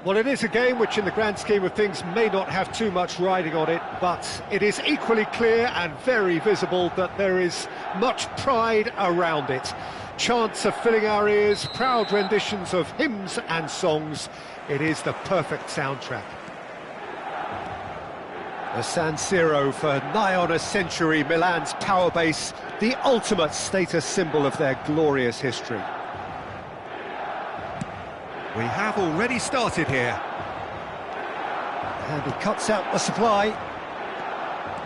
Well, it is a game which, in the grand scheme of things, may not have too much riding on it, but it is equally clear and very visible that there is much pride around it. Chants are filling our ears, proud renditions of hymns and songs. It is the perfect soundtrack. The San Siro for nigh on a century, Milan's power base, the ultimate status symbol of their glorious history. We have already started here. And he cuts out the supply.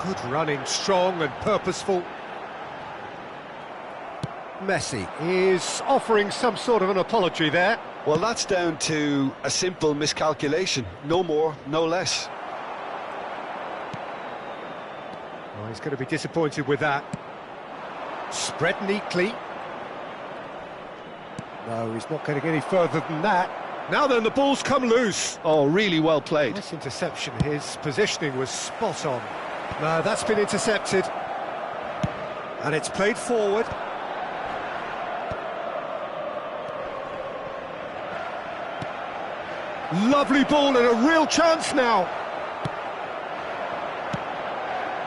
Good running, strong and purposeful. Messi is offering some sort of an apology there. Well, that's down to a simple miscalculation. No more, no less. Oh, he's going to be disappointed with that. Spread neatly. No, he's not getting any further than that. Now then, the ball's come loose. Oh, really well played. Nice interception. His positioning was spot on. No, that's been intercepted. And it's played forward. Lovely ball and a real chance now.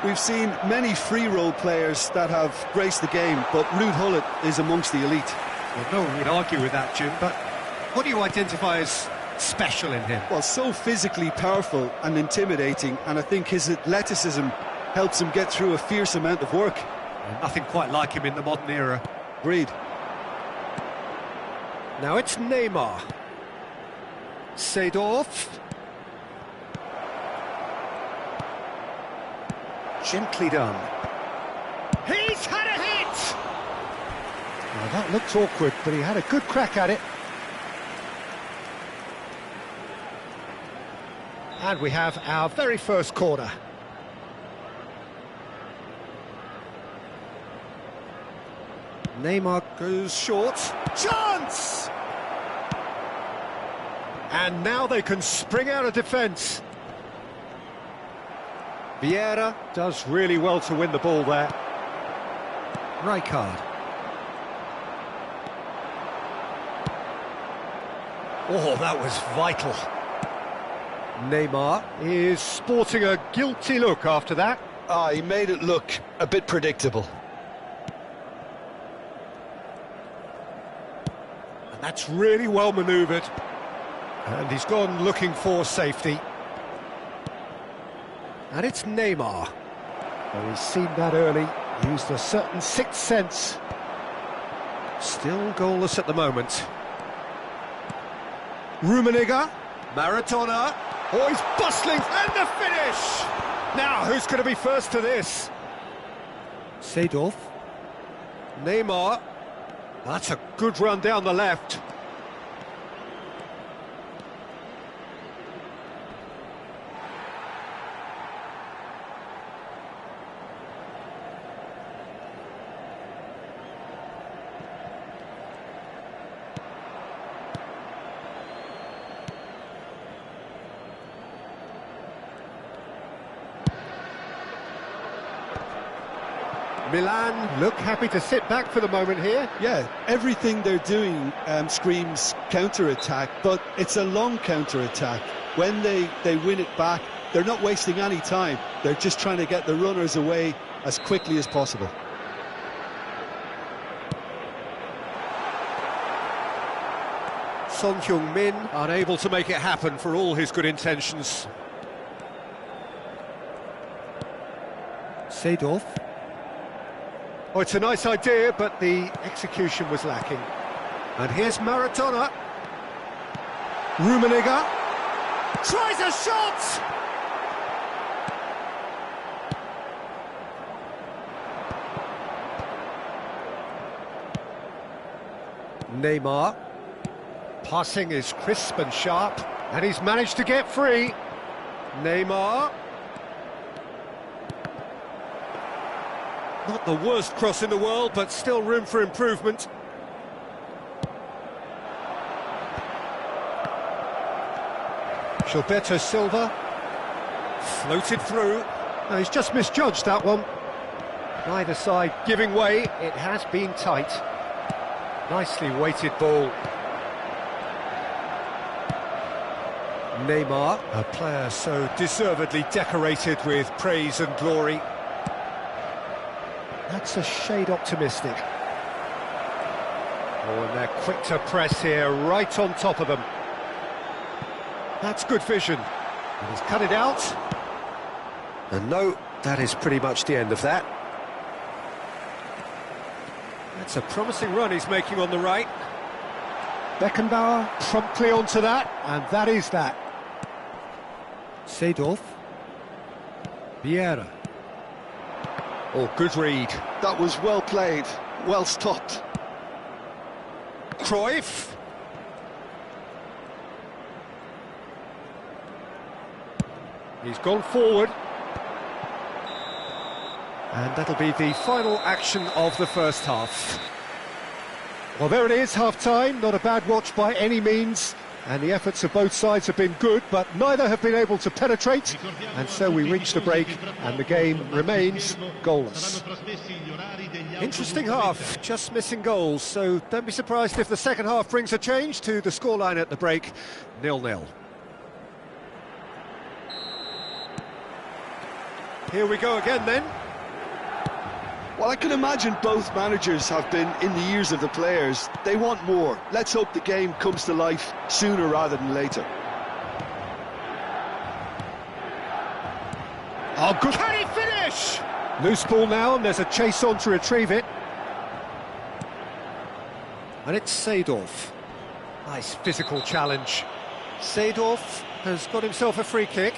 We've seen many free role players that have graced the game, but Ruud Gullit is amongst the elite. Well, no one would argue with that, Jim, but what do you identify as special in him? Well, so physically powerful and intimidating, and I think his athleticism helps him get through a fierce amount of work. Nothing quite like him in the modern era. Agreed. Now it's Neymar. Seedorf. Gently done. He's had a hit! Well, that looked awkward, but he had a good crack at it. And we have our very first corner. Neymar goes short. Chance! And now they can spring out of defence. Vieira does really well to win the ball there. Rijkaard. Oh, that was vital. Neymar is sporting a guilty look after that. He made it look a bit predictable. And that's really well manoeuvred. And he's gone looking for safety. And it's Neymar. Well, he's seen that early, used a certain sixth sense. Still goalless at the moment. Rummenigge, Maradona. Oh, he's bustling, and the finish! Now, who's going to be first to this? Seedorf. Neymar. That's a good run down the left. Milan look happy to sit back for the moment here. Yeah, everything they're doing screams counter-attack, but it's a long counter-attack. When they win it back, they're not wasting any time. They're just trying to get the runners away as quickly as possible. Son Heung-min unable to make it happen for all his good intentions. Seedorf. Oh, it's a nice idea, but the execution was lacking. And here's Maradona. Rummenigge tries a shot! Neymar. Passing is crisp and sharp, and he's managed to get free. Neymar. Not the worst cross in the world, but still room for improvement. Gilberto Silva. Floated through. No, he's just misjudged that one. Neither side giving way. It has been tight. Nicely weighted ball. Neymar, a player so deservedly decorated with praise and glory. That's a shade optimistic. Oh, and they're quick to press here, right on top of them. That's good vision. And he's cut it out. And no, that is pretty much the end of that. That's a promising run he's making on the right. Beckenbauer promptly onto that, and that is that. Seedorf. Vieira. Oh, good read. That was well played, well stopped. Cruyff. He's gone forward. And that'll be the final action of the first half. Well, there it is, half-time. Not a bad watch by any means. And the efforts of both sides have been good, but neither have been able to penetrate. And so we reach the break, and the game remains goalless. Interesting half, just missing goals. So don't be surprised if the second half brings a change to the scoreline at the break, 0-0. Here we go again then. Well, I can imagine both managers have been in the ears of the players. They want more. Let's hope the game comes to life sooner rather than later. Oh, good. Can he finish? Loose ball now, and there's a chase on to retrieve it. And it's Seedorf. Nice physical challenge. Seedorf has got himself a free kick.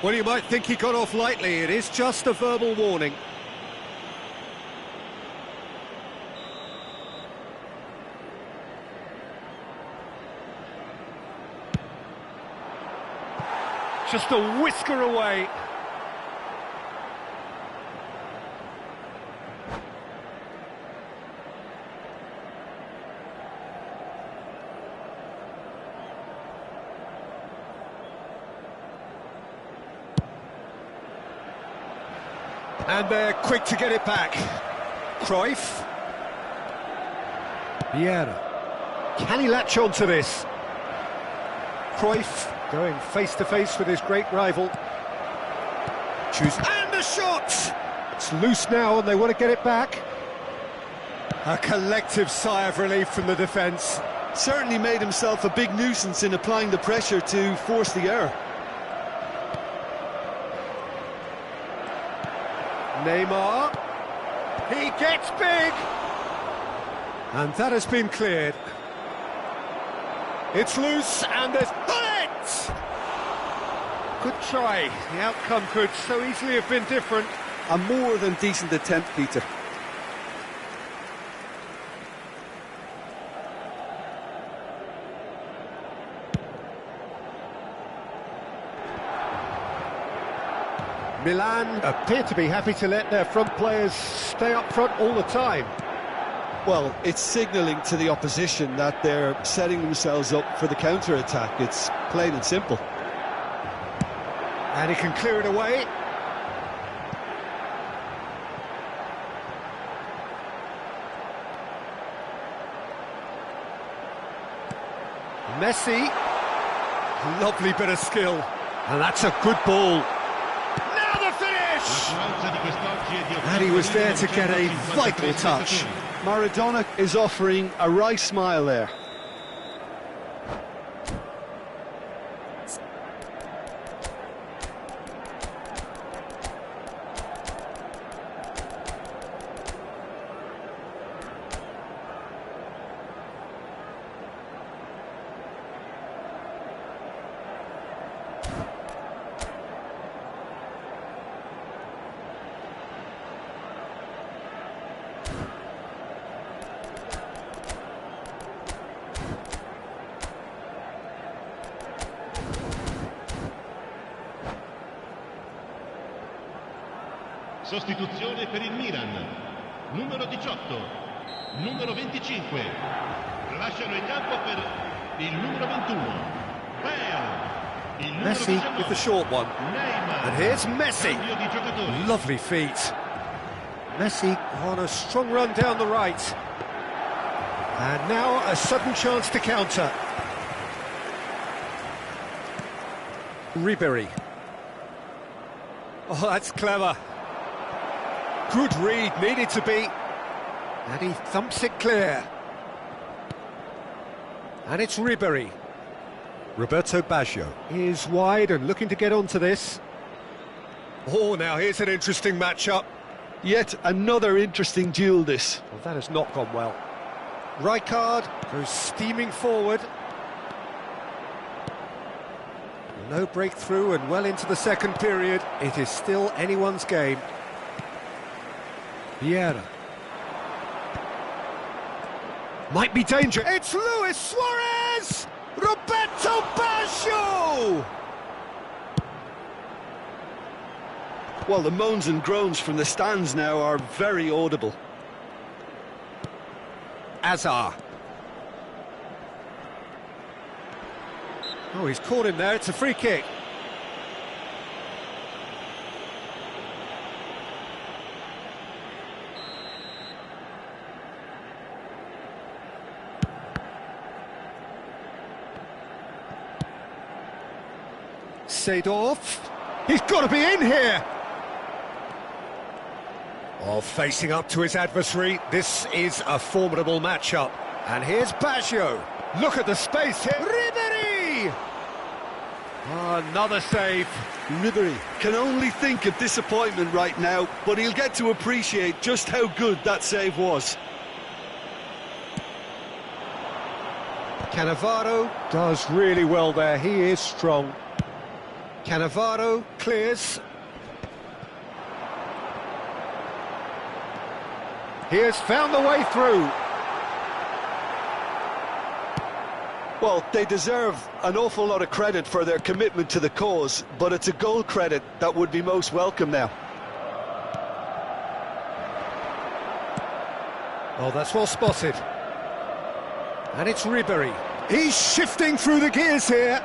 Well, you might think he got off lightly. It is just a verbal warning. Just a whisker away. And they're quick to get it back. Cruyff. Vieira. Can he latch on to this? Cruyff going face-to-face with his great rival. And the shot! It's loose now and they want to get it back. A collective sigh of relief from the defence. Certainly made himself a big nuisance in applying the pressure to force the error. Neymar, he gets big, and that has been cleared. It's loose, and there's it! Good try. The outcome could so easily have been different. A more than decent attempt, Peter. Milan appear to be happy to let their front players stay up front all the time. Well, it's signalling to the opposition that they're setting themselves up for the counter-attack. It's plain and simple. And he can clear it away. Messi. Lovely bit of skill. And that's a good ball. And he was there to get a vital touch. Maradona is offering a wry smile there. Sostituzione per il Milan, numero 18, numero 25, lasciano il campo per il numero 21, Messi with the short one, and here's Messi, lovely feet. Messi on a strong run down the right, and now a sudden chance to counter. Ribery. Oh, that's clever. Good read, needed to be. And he thumps it clear. And it's Ribery. Roberto Baggio is wide and looking to get onto this. Oh, now here's an interesting matchup. Yet another interesting duel, this. Well, that has not gone well. Rijkaard goes steaming forward. No breakthrough and well into the second period. It is still anyone's game. Vieira. Might be danger. It's Luis Suarez! Roberto Baggio! Well, the moans and groans from the stands now are very audible. Azar. Oh, he's caught him there. It's a free kick. Seedorf. He's got to be in here. Oh, facing up to his adversary. This is a formidable matchup. And here's Baggio. Look at the space here. Ribery! Oh, another save. Ribery can only think of disappointment right now, but he'll get to appreciate just how good that save was. Cannavaro does really well there. He is strong. Cannavaro clears. He has found the way through. Well, they deserve an awful lot of credit for their commitment to the cause, but it's a goal credit that would be most welcome now. Oh, that's well spotted. And it's Ribery. He's shifting through the gears here.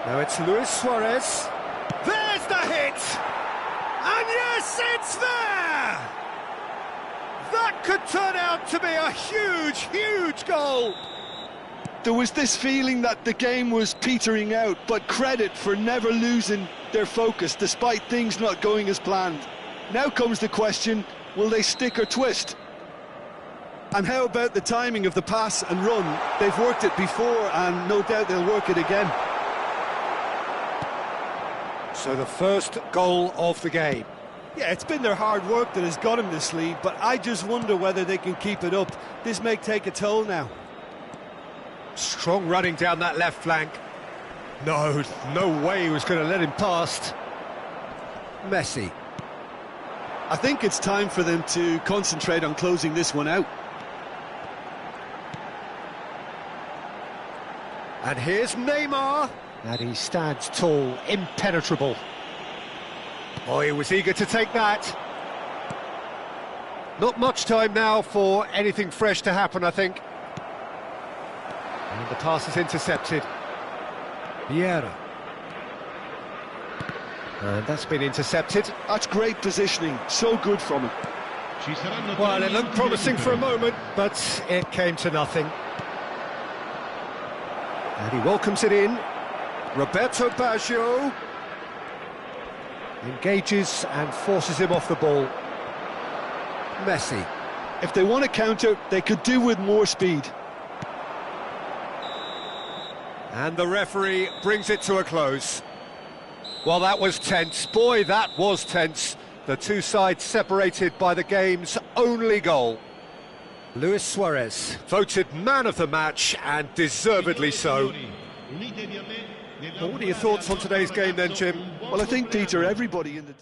Now it's Luis Suarez. There's the hit! And yes, it's there! That could turn out to be a huge, huge goal! There was this feeling that the game was petering out, but credit for never losing their focus despite things not going as planned. Now comes the question, will they stick or twist? And how about the timing of the pass and run? They've worked it before and no doubt they'll work it again. So the first goal of the game. Yeah, it's been their hard work that has got them this lead, but I just wonder whether they can keep it up. This may take a toll now. Strong running down that left flank. No way he was going to let him past. Messi. I think it's time for them to concentrate on closing this one out. And here's Neymar. And he stands tall, impenetrable. Oh, he was eager to take that. Not much time now for anything fresh to happen, I think. And the pass is intercepted. Vieira. And that's been intercepted. That's great positioning, so good from him. Well, it looked promising for a moment, but it came to nothing. And he welcomes it in. Roberto Baggio engages and forces him off the ball. Messi. If they want to counter, they could do with more speed. And the referee brings it to a close. Well, that was tense. Boy, that was tense. The two sides separated by the game's only goal. Luis Suarez, voted man of the match, and deservedly so. Well, what are your thoughts on today's game then, Jim? Well, I think, Peter, everybody in the...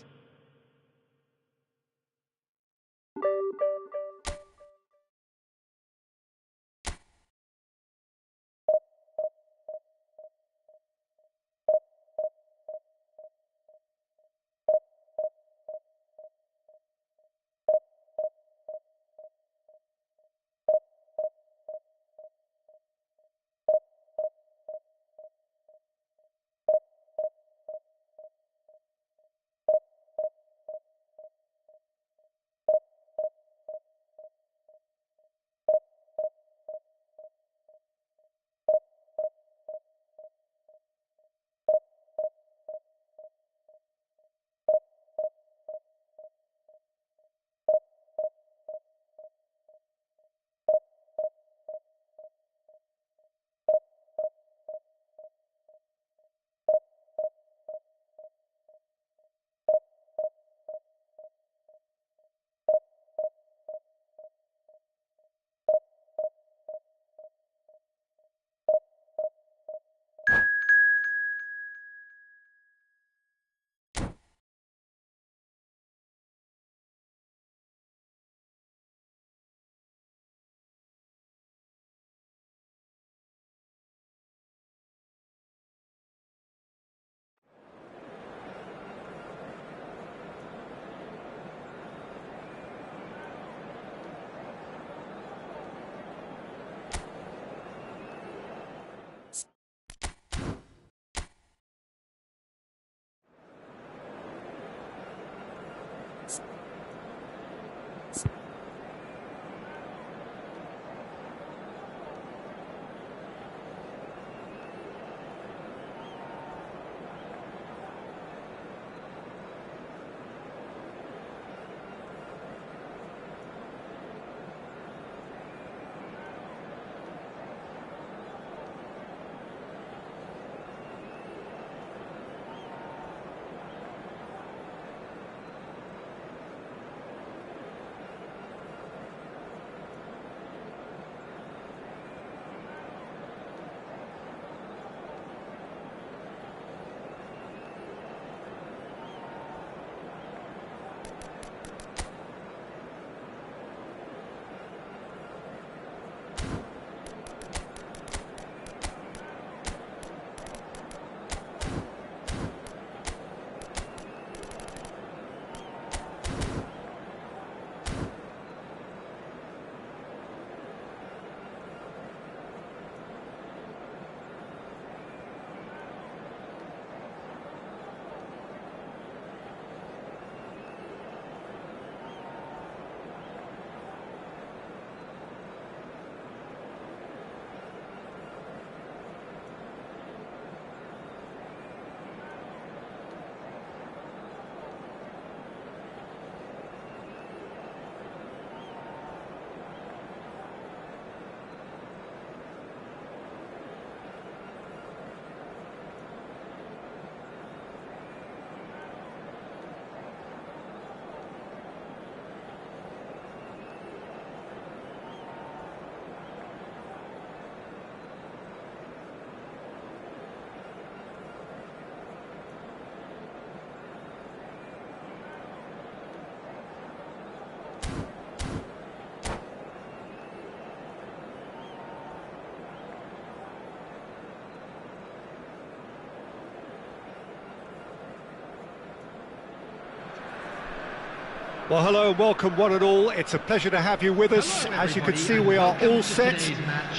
Well, hello and welcome one and all. It's a pleasure to have you with us. As you can see, we are all set.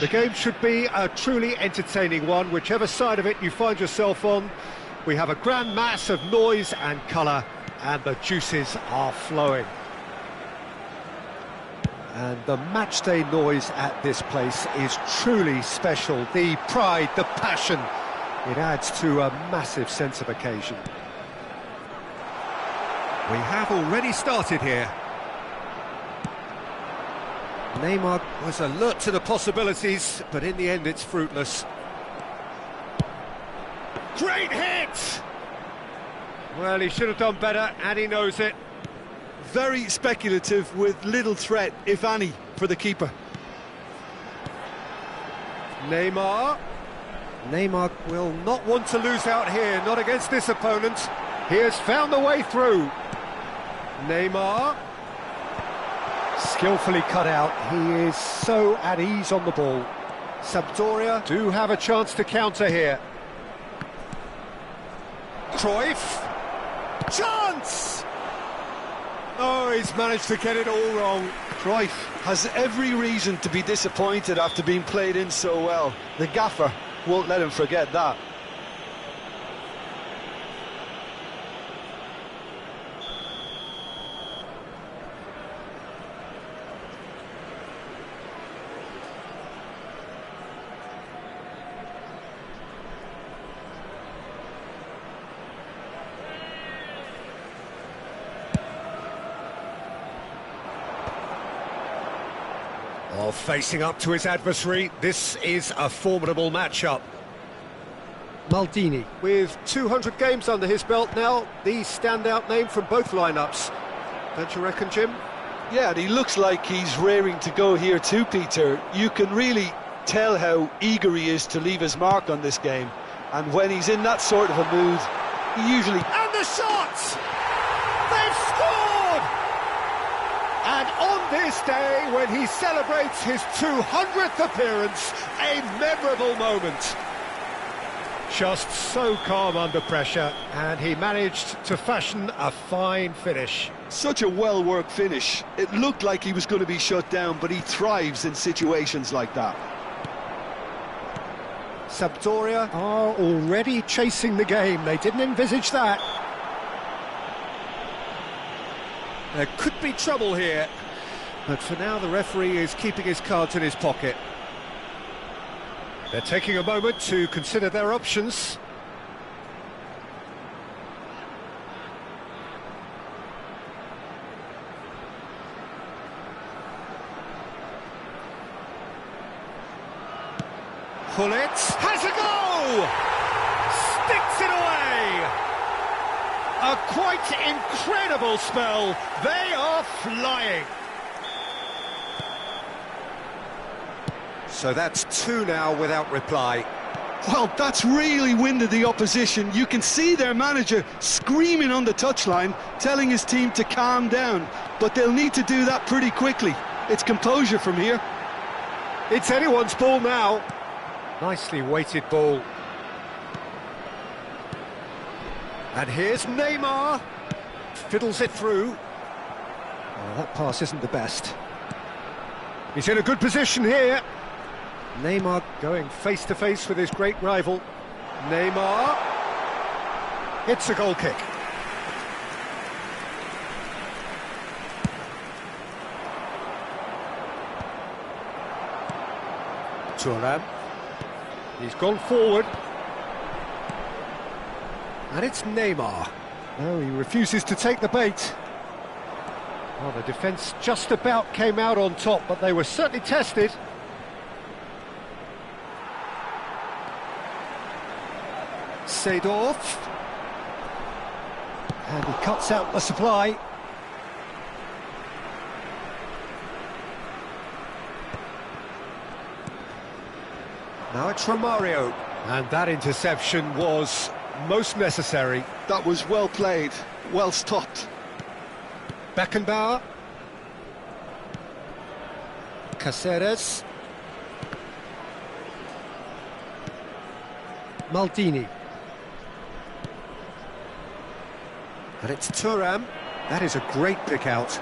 The game should be a truly entertaining one, whichever side of it you find yourself on. We have a grand mass of noise and colour, and the juices are flowing. And the matchday noise at this place is truly special. The pride, the passion, it adds to a massive sense of occasion. We have already started here. Neymar was alert to the possibilities, but in the end it's fruitless. Great hit! Well, he should have done better, and he knows it. Very speculative with little threat, if any, for the keeper. Neymar will not want to lose out here, not against this opponent. He has found the way through. Neymar, skillfully cut out. He is so at ease on the ball. Sampdoria do have a chance to counter here. Cruyff, chance! Oh, he's managed to get it all wrong. Cruyff has every reason to be disappointed after being played in so well. The gaffer won't let him forget that. Oh, facing up to his adversary, this is a formidable matchup. Maldini, with 200 games under his belt now, the standout name from both lineups. Don't you reckon, Jim? Yeah, and he looks like he's raring to go here too, Peter. You can really tell how eager he is to leave his mark on this game. And when he's in that sort of a mood, he usually... And the shot! They've scored! And on this day, when he celebrates his 200th appearance, a memorable moment. Just so calm under pressure, and he managed to fashion a fine finish. Such a well-worked finish. It looked like he was going to be shut down, but he thrives in situations like that. Sampdoria are already chasing the game. They didn't envisage that. There could be trouble here, but for now the referee is keeping his cards in his pocket. They're taking a moment to consider their options. Pullet has a go! Sticks it away! A quite incredible spell. They are flying. So that's two now without reply. Well, that's really winded the opposition. You can see their manager screaming on the touchline, telling his team to calm down. But they'll need to do that pretty quickly. It's composure from here. It's anyone's ball now. Nicely weighted ball. And here's Neymar. Fiddles it through. Oh, that pass isn't the best. He's in a good position here. Neymar going face-to-face with his great rival. Neymar. It's a goal kick. Thuram. He's gone forward. And it's Neymar. No, he refuses to take the bait. Well, the defence just about came out on top, but they were certainly tested. Seedorf. And he cuts out the supply. Now it's Romario. And that interception was most necessary. That was well played, well stopped. Beckenbauer. Caceres. Maldini. And it's Thuram. That is a great pick out.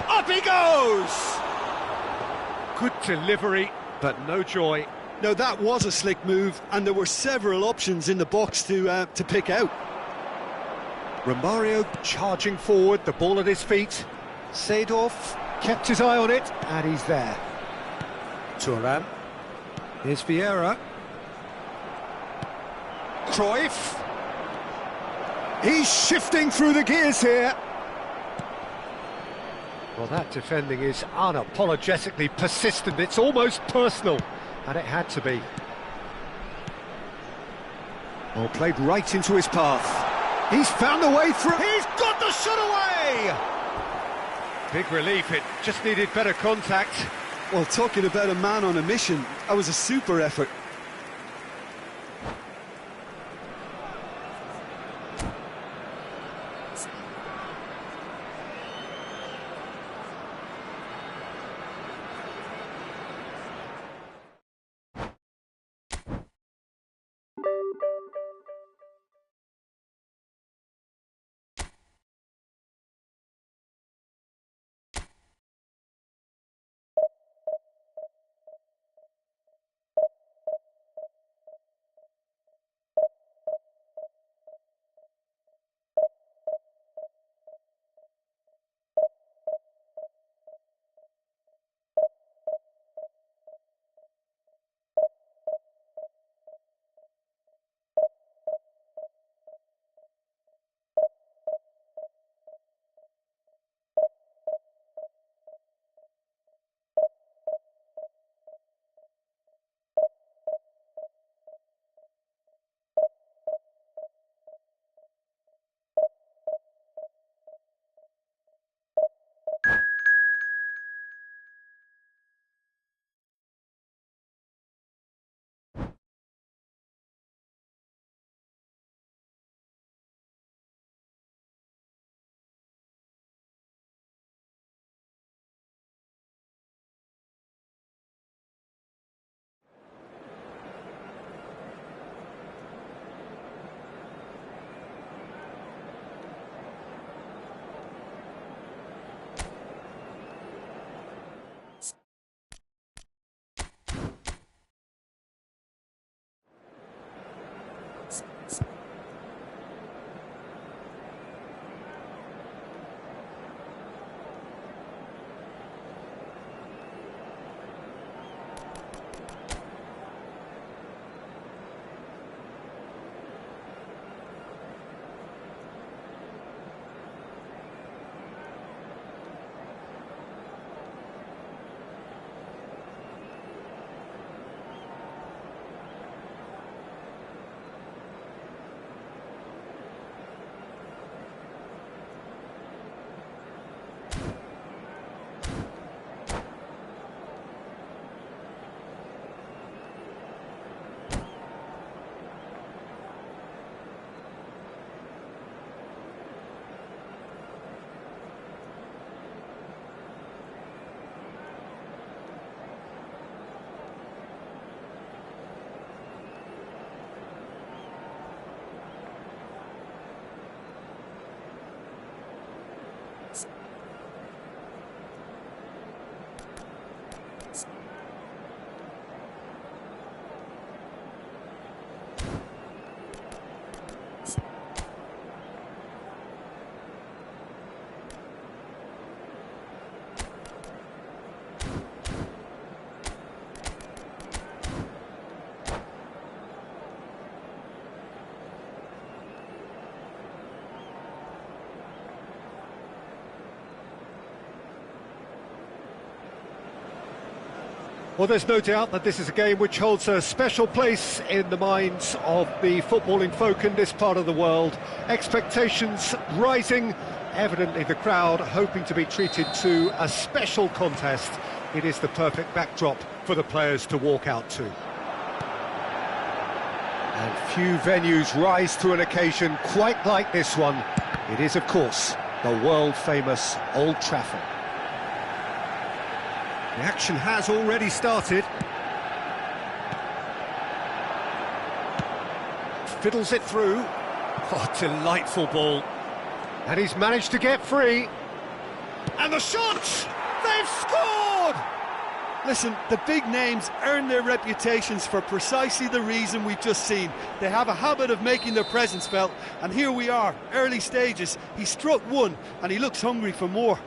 Up he goes! Good delivery, but no joy. No, that was a slick move, and there were several options in the box to pick out. Romario charging forward, the ball at his feet. Seedorf kept his eye on it, and he's there. Thuram. Here's Vieira. Cruyff. He's shifting through the gears here. Well, that defending is unapologetically persistent. It's almost personal, and it had to be. Well, played right into his path. He's found a way through. He's got the shot away! Big relief, it just needed better contact. Well, talking about a man on a mission, that was a super effort. Well, there's no doubt that this is a game which holds a special place in the minds of the footballing folk in this part of the world. Expectations rising, evidently the crowd hoping to be treated to a special contest. It is the perfect backdrop for the players to walk out to. And few venues rise to an occasion quite like this one. It is, of course, the world-famous Old Trafford. The action has already started. fiddles it through. Oh, delightful ball. And he's managed to get free. And the shot! They've scored! Listen, the big names earn their reputations for precisely the reason we've just seen. They have a habit of making their presence felt, and here we are, early stages. He struck one, and he looks hungry for more.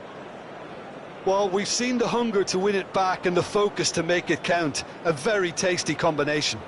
Well, we've seen the hunger to win it back and the focus to make it count. A very tasty combination.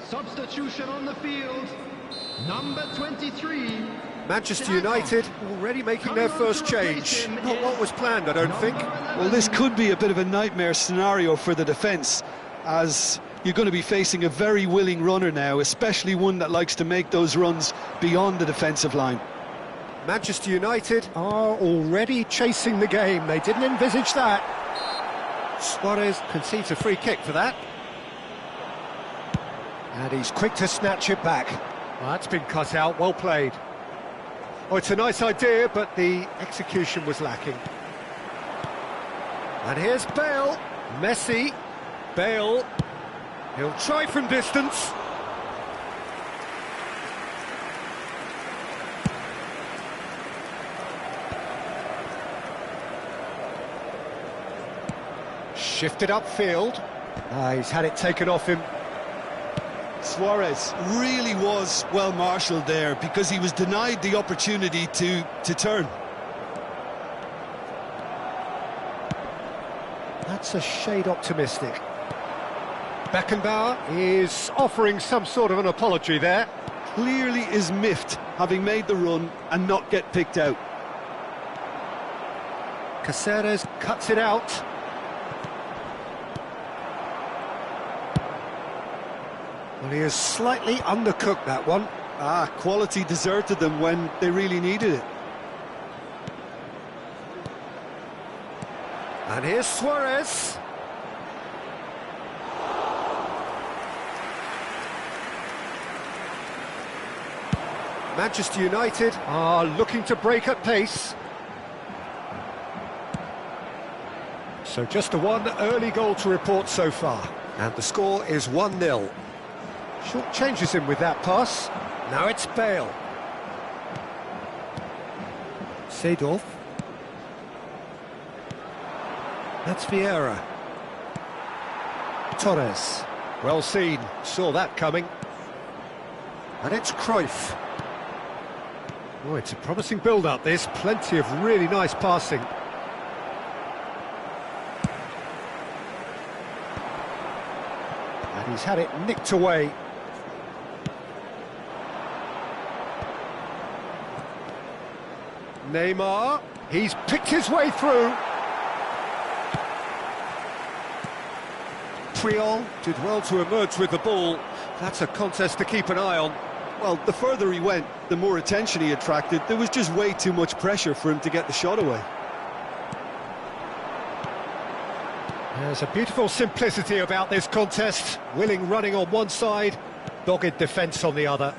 Substitution on the field, number 23. Manchester United already making their first change. Not what was planned, I don't think. Well, this could be a bit of a nightmare scenario for the defence, as you're going to be facing a very willing runner now, especially one that likes to make those runs beyond the defensive line. Manchester United are already chasing the game. They didn't envisage that. Suarez concedes a free kick for that. And he's quick to snatch it back. Well, that's been cut out, well played. Oh, it's a nice idea, but the execution was lacking. And here's Bale. Messi. Bale. He'll try from distance. Shifted upfield. He's had it taken off him. Suarez really was well marshalled there because he was denied the opportunity to turn. That's a shade optimistic. Beckenbauer is offering some sort of an apology there. Clearly is miffed, having made the run and not get picked out. Caceres cuts it out. Well, he has slightly undercooked that one. Quality deserted them when they really needed it. And here's Suarez. Manchester United are looking to break at pace. So just the one early goal to report so far. And the score is 1-0. Short changes him with that pass. Now it's Bale. Seedorf. That's Vieira. Torres. Well seen. Saw that coming. And it's Cruyff. Oh, it's a promising build-up, this. Plenty of really nice passing. And he's had it nicked away. Neymar, he's picked his way through. Puyol did well to emerge with the ball. That's a contest to keep an eye on. Well, the further he went, the more attention he attracted. There was just way too much pressure for him to get the shot away. There's a beautiful simplicity about this contest. Willing running on one side, dogged defence on the other.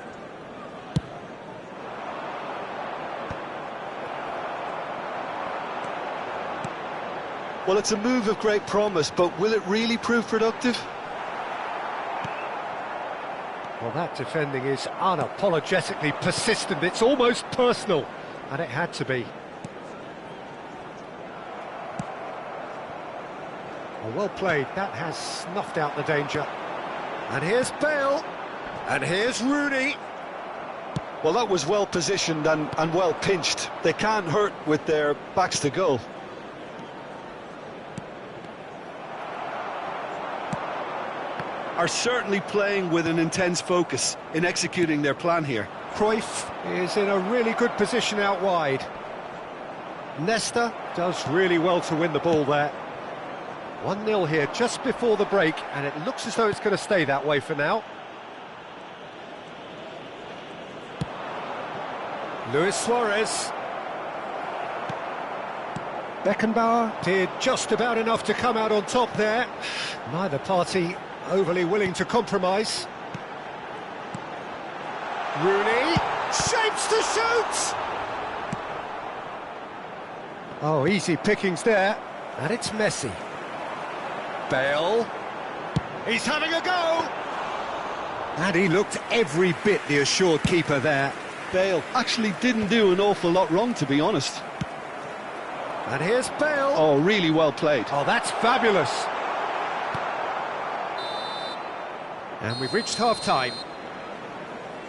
Well, it's a move of great promise, but will it really prove productive? Well, that defending is unapologetically persistent. It's almost personal, and it had to be. Well played. That has snuffed out the danger. And here's Bale. And here's Rooney. Well, that was well positioned and well pinched. They can't hurt with their backs to goal. Are certainly playing with an intense focus in executing their plan here. Cruyff is in a really good position out wide. Nesta does really well to win the ball there. 1-0 here just before the break, and it looks as though it's going to stay that way for now. Luis Suarez. Beckenbauer did just about enough to come out on top there. Neither party overly willing to compromise. Rooney shapes to shoot! Oh, easy pickings there. And it's Messi. Bale. He's having a go! And he looked every bit the assured keeper there. Bale actually didn't do an awful lot wrong, to be honest. And here's Bale. Oh, really well played. Oh, that's fabulous. And we've reached half-time.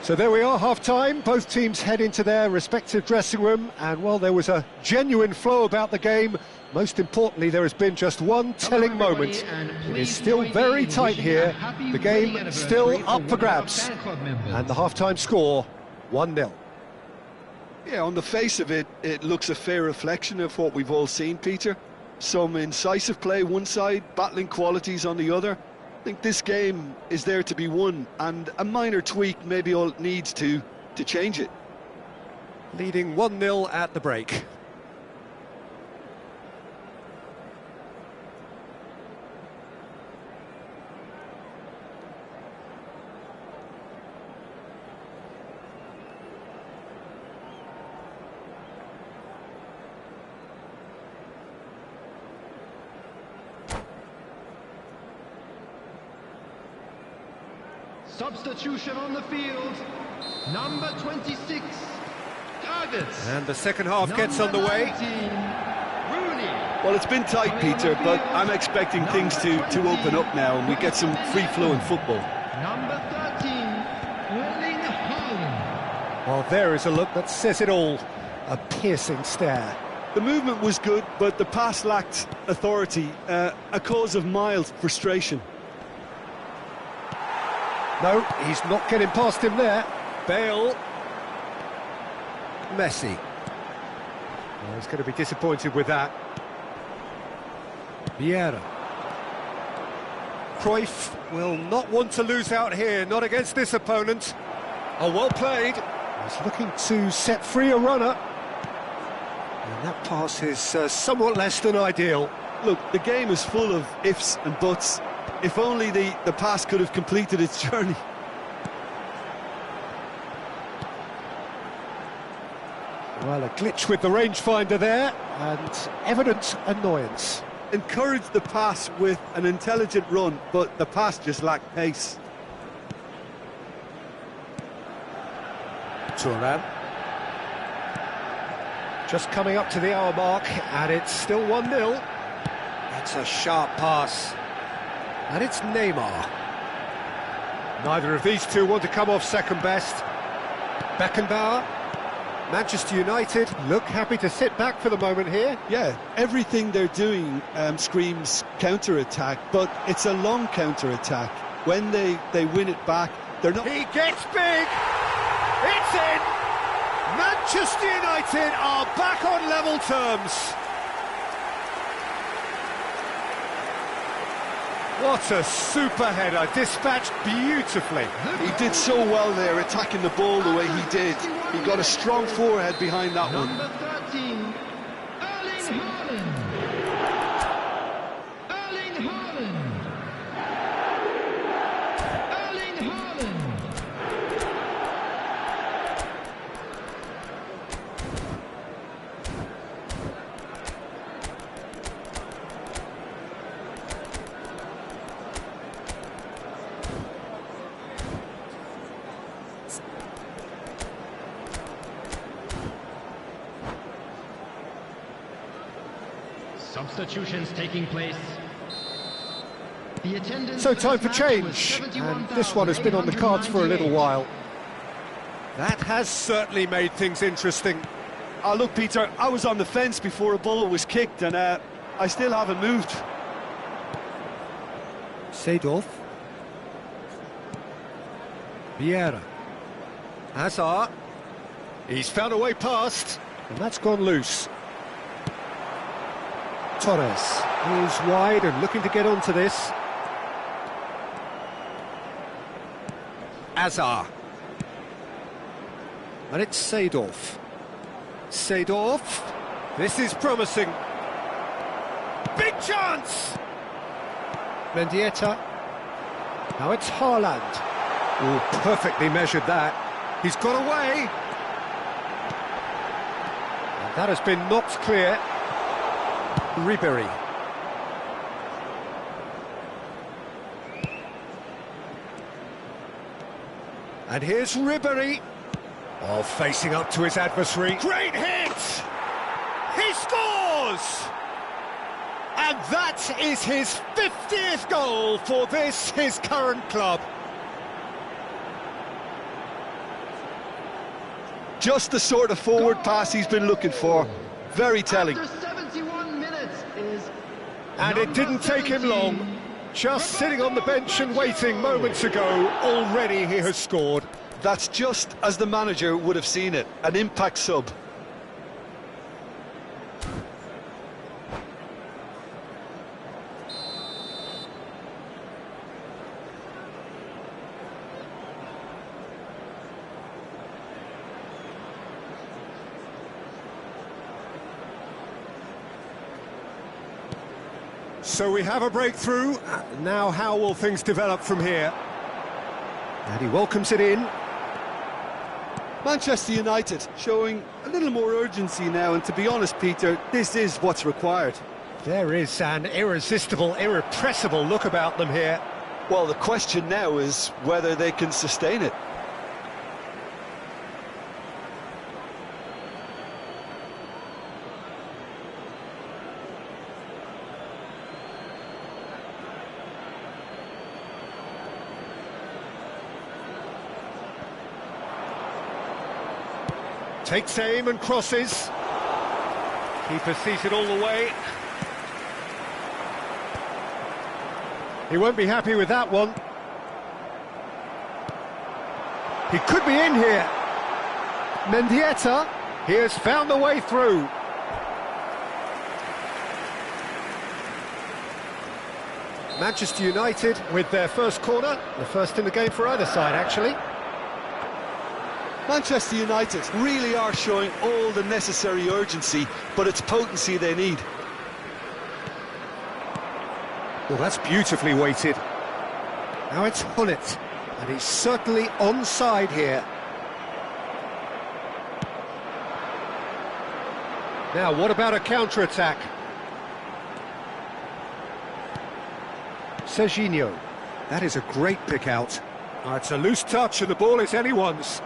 So there we are, half-time. Both teams head into their respective dressing room. And, well, there was a genuine flow about the game. Most importantly, there has been just one telling moment. It is still very tight here. The game still up for grabs. And the half-time score, 1-0. Yeah, on the face of it, it looks a fair reflection of what we've all seen, Peter. Some incisive play one side, battling qualities on the other. I think this game is there to be won, and a minor tweak maybe all it needs to change it. Leading 1-0 at the break. Substitution on the field, number 26, targets. And the second half gets underway. 19, Rooney. Well, it's been tight, Peter, but I'm expecting things to open up now and we get some free-flowing football. Number 13, Erling Haaland. Well, there is a look that says it all. A piercing stare. The movement was good, but the pass lacked authority, a cause of mild frustration. No, he's not getting past him there. Bale. Messi. Well, he's going to be disappointed with that. Vieira. Cruyff will not want to lose out here, not against this opponent. Oh, well played. He's looking to set free a runner. And that pass is somewhat less than ideal. Look, the game is full of ifs and buts. If only the pass could have completed its journey. Well, a glitch with the rangefinder there, and evident annoyance. Encouraged the pass with an intelligent run, but the pass just lacked pace. Turan. Just coming up to the hour mark, and it's still 1-0. It's a sharp pass. And it's Neymar. Neither of these two want to come off second best. Beckenbauer. Manchester United look happy to sit back for the moment here. Yeah, everything they're doing screams counter-attack, but it's a long counter-attack. When they win it back, they're not... He gets big! It's in! Manchester United are back on level terms. What a super header, dispatched beautifully. He did so well there, attacking the ball the way he did. He got a strong forehead behind that one. Number 13, Erling Haaland. Erling Haaland. Erling Haaland. Substitutions taking place. The attendance So for time this for match change, was and this one has been on the cards for a little while. That has certainly made things interesting. Look, Peter, I was on the fence before a ball was kicked, and I still haven't moved. Seedorf. Vieira. Hazard. He's found a way past, and that's gone loose. Torres. He's wide and looking to get onto this. Hazard. And it's Seedorf. Seedorf. This is promising. Big chance! Mendieta. Now it's Haaland. Oh, perfectly measured that. He's got away. And that has been knocked clear. Ribéry. And here's Ribéry. Oh, facing up to his adversary. Great hit! He scores! And that is his 50th goal for this, his current club. Just the sort of forward pass he's been looking for. Very telling. After 71 minutes is And it didn't take him long. Just sitting on the bench and waiting moments ago, already he has scored. That's just as the manager would have seen it, an impact sub. So we have a breakthrough. Now how will things develop from here? And he welcomes it in. Manchester United showing a little more urgency now, and to be honest, Peter, this is what's required. There is an irresistible, irrepressible look about them here. Well, the question now is whether they can sustain it. Takes aim and crosses. Keeper sees it all the way. He won't be happy with that one. He could be in here. Mendieta, he has found the way through. Manchester United with their first corner, the first in the game for either side, actually. Manchester United really are showing all the necessary urgency, but it's potency they need. Well, that's beautifully weighted. Now it's Hullet, and he's certainly onside here. Now, what about a counter-attack? Serginho. That is a great pick-out. Oh, it's a loose touch, and the ball is anyone's.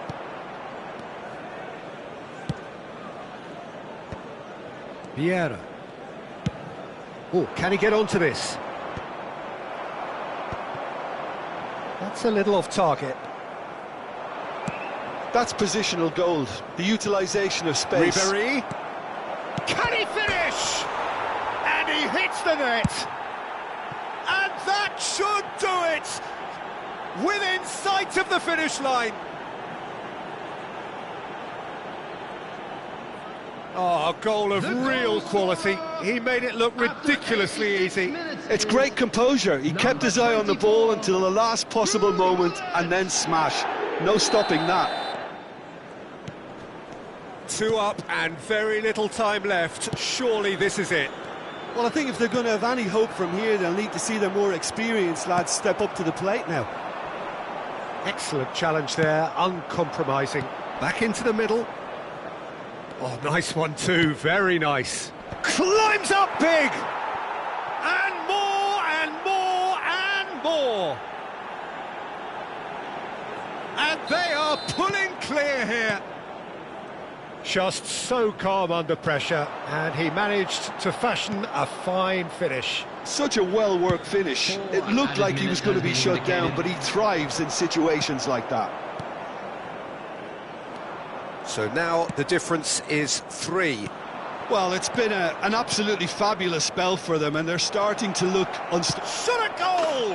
Vieira. Oh, can he get onto this? That's a little off target. That's positional gold, the utilisation of space. Ribéry. Can he finish? And he hits the net. And that should do it. Within sight of the finish line. Oh, a goal of real quality. He made it look ridiculously easy. It's great composure. He kept his eye on the ball until the last possible moment and then smash. No stopping that. 2 up and very little time left. Surely this is it. Well, I think if they're going to have any hope from here, they'll need to see their more experienced lads step up to the plate now. Excellent challenge there, uncompromising. Back into the middle. Oh, nice one too, very nice. Climbs up big! And more, and more, and more! And they are pulling clear here. Just so calm under pressure, and he managed to fashion a fine finish. Such a well-worked finish. It looked like he was going to be shut down, but he thrives in situations like that. So now the difference is 3. Well, it's been an absolutely fabulous spell for them, and they're starting to look unstoppable. Shot a goal!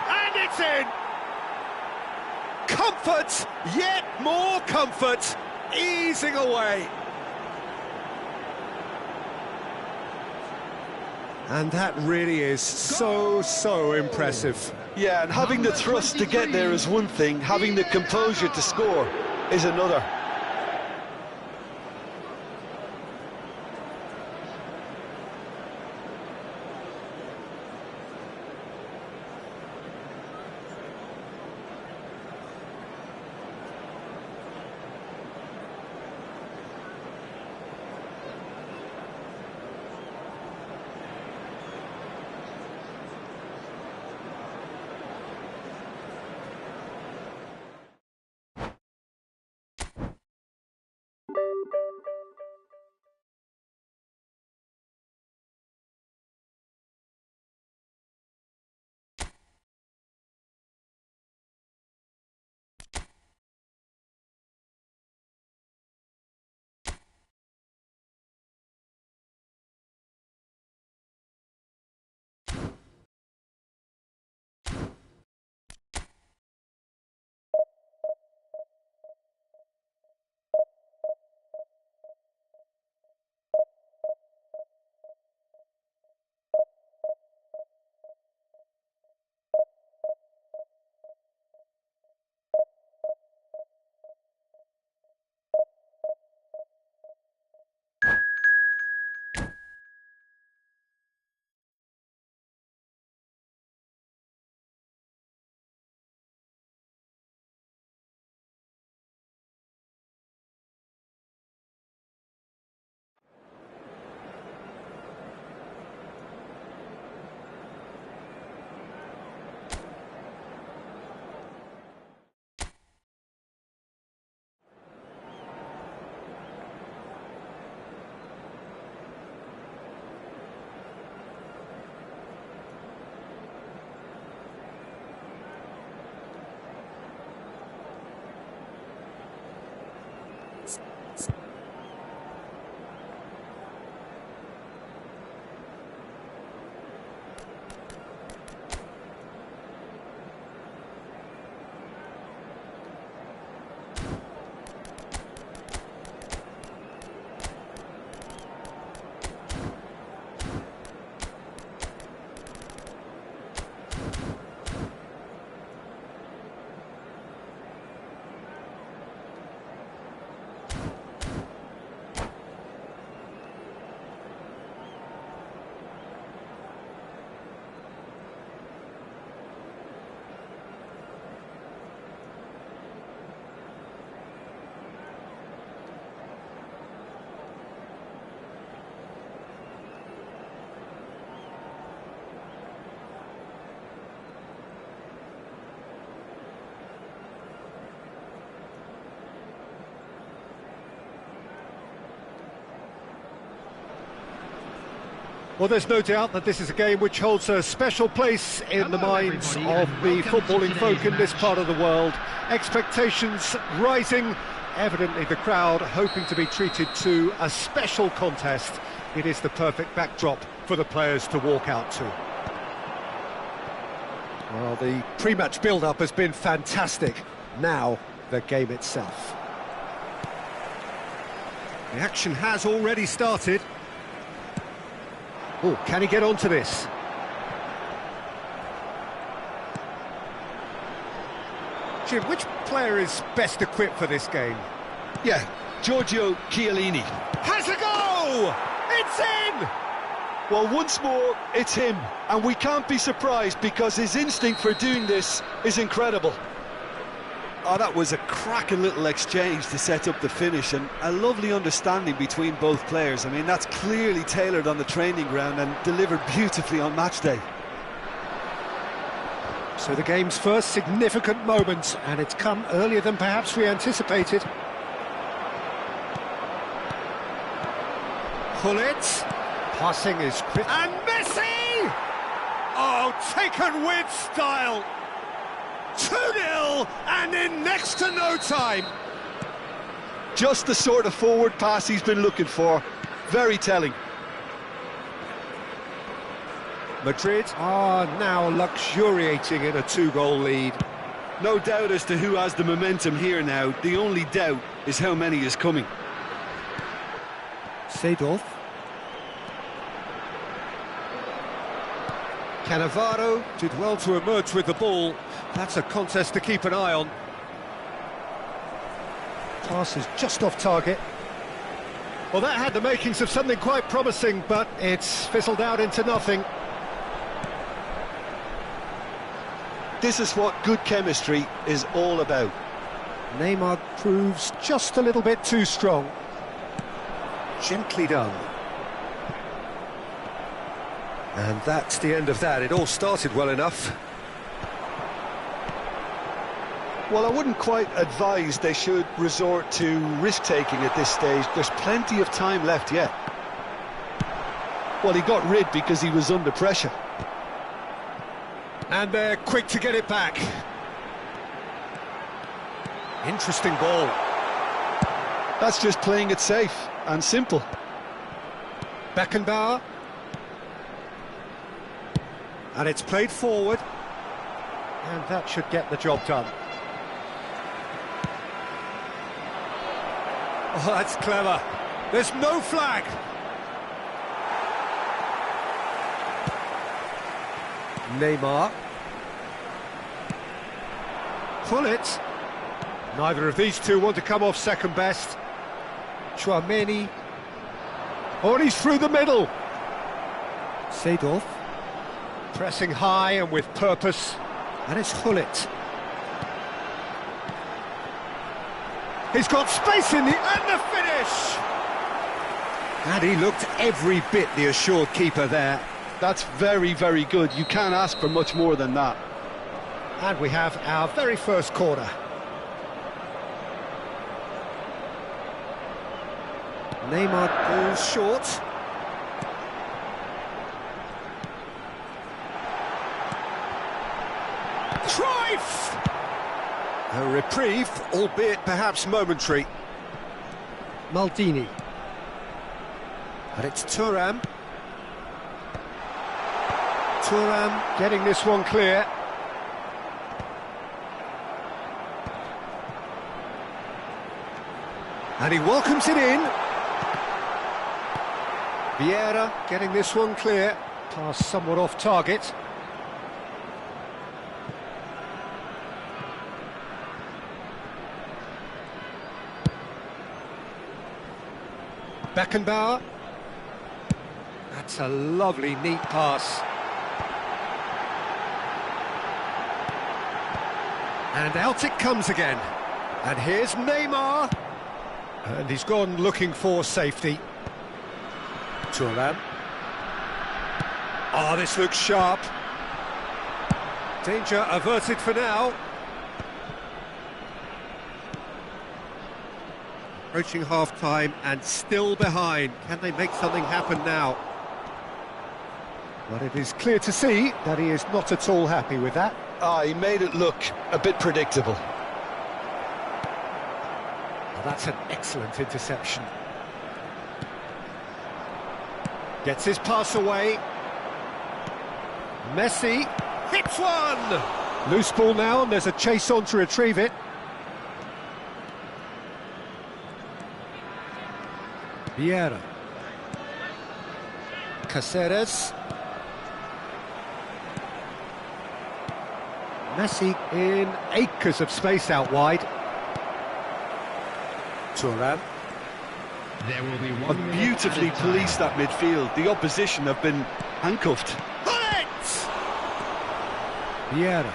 And it's in! Comfort, yet more comfort, easing away. And that really is so impressive. Yeah, and having the thrust to get there is one thing, having the composure to score is another. Well, there's no doubt that this is a game which holds a special place in the minds of the footballing folk in this part of the world. Expectations rising, evidently the crowd hoping to be treated to a special contest. It is the perfect backdrop for the players to walk out to. Well, the pre-match build-up has been fantastic. Now, the game itself. The action has already started. Oh, can he get onto this? Jim, which player is best equipped for this game? Yeah, Giorgio Chiellini. Has a go! It's in! Well, once more, it's him. And we can't be surprised because his instinct for doing this is incredible. Oh, that was a cracking little exchange to set up the finish, and a lovely understanding between both players. I mean, that's clearly tailored on the training ground and delivered beautifully on match day. So the game's first significant moment, and it's come earlier than perhaps we anticipated. Hullet, passing is quick, and Messi! Oh, taken with style! 2-0, and in next to no time. Just the sort of forward pass he's been looking for. Very telling. Madrid are now luxuriating in a 2-goal lead. No doubt as to who has the momentum here now. The only doubt is how many is coming. Seedorf. Cannavaro did well to emerge with the ball. That's a contest to keep an eye on. Pass is just off target. Well, that had the makings of something quite promising, but it's fizzled out into nothing. This is what good chemistry is all about. Neymar proves just a little bit too strong. Gently done. And that's the end of that. It all started well enough. Well, I wouldn't quite advise they should resort to risk-taking at this stage. There's plenty of time left yet. Well, he got rid because he was under pressure. And they're quick to get it back. Interesting ball. That's just playing it safe and simple. Beckenbauer. And it's played forward. And that should get the job done. Oh, that's clever. There's no flag. Neymar. Pull it. Neither of these two want to come off second best. Chouameni. Oh, and he's through the middle. Seedorf. Pressing high and with purpose. And it's Hullet. He's got space in the... and the finish! And he looked every bit the assured keeper there. That's very, very good. You can't ask for much more than that. And we have our very first corner. Neymar goes short. Cruyff! A reprieve, albeit perhaps momentary. Maldini. And it's Thuram. Thuram getting this one clear. And he welcomes it in. Vieira getting this one clear. Pass somewhat off target. Beckenbauer. That's a lovely, neat pass. And out it comes again. And here's Neymar. And he's gone looking for safety. Thuram. Oh, this looks sharp. Danger averted for now. Approaching half-time and still behind. Can they make something happen now? But it is clear to see that he is not at all happy with that. He made it look a bit predictable. Well, that's an excellent interception. Gets his pass away. Messi hits one! Loose ball now, and there's a chase on to retrieve it. Vieira. Caceres. Messi in acres of space out wide. Thuram. There will be one minute Beautifully added time. policed that midfield. The opposition have been handcuffed. Bullet! Vieira.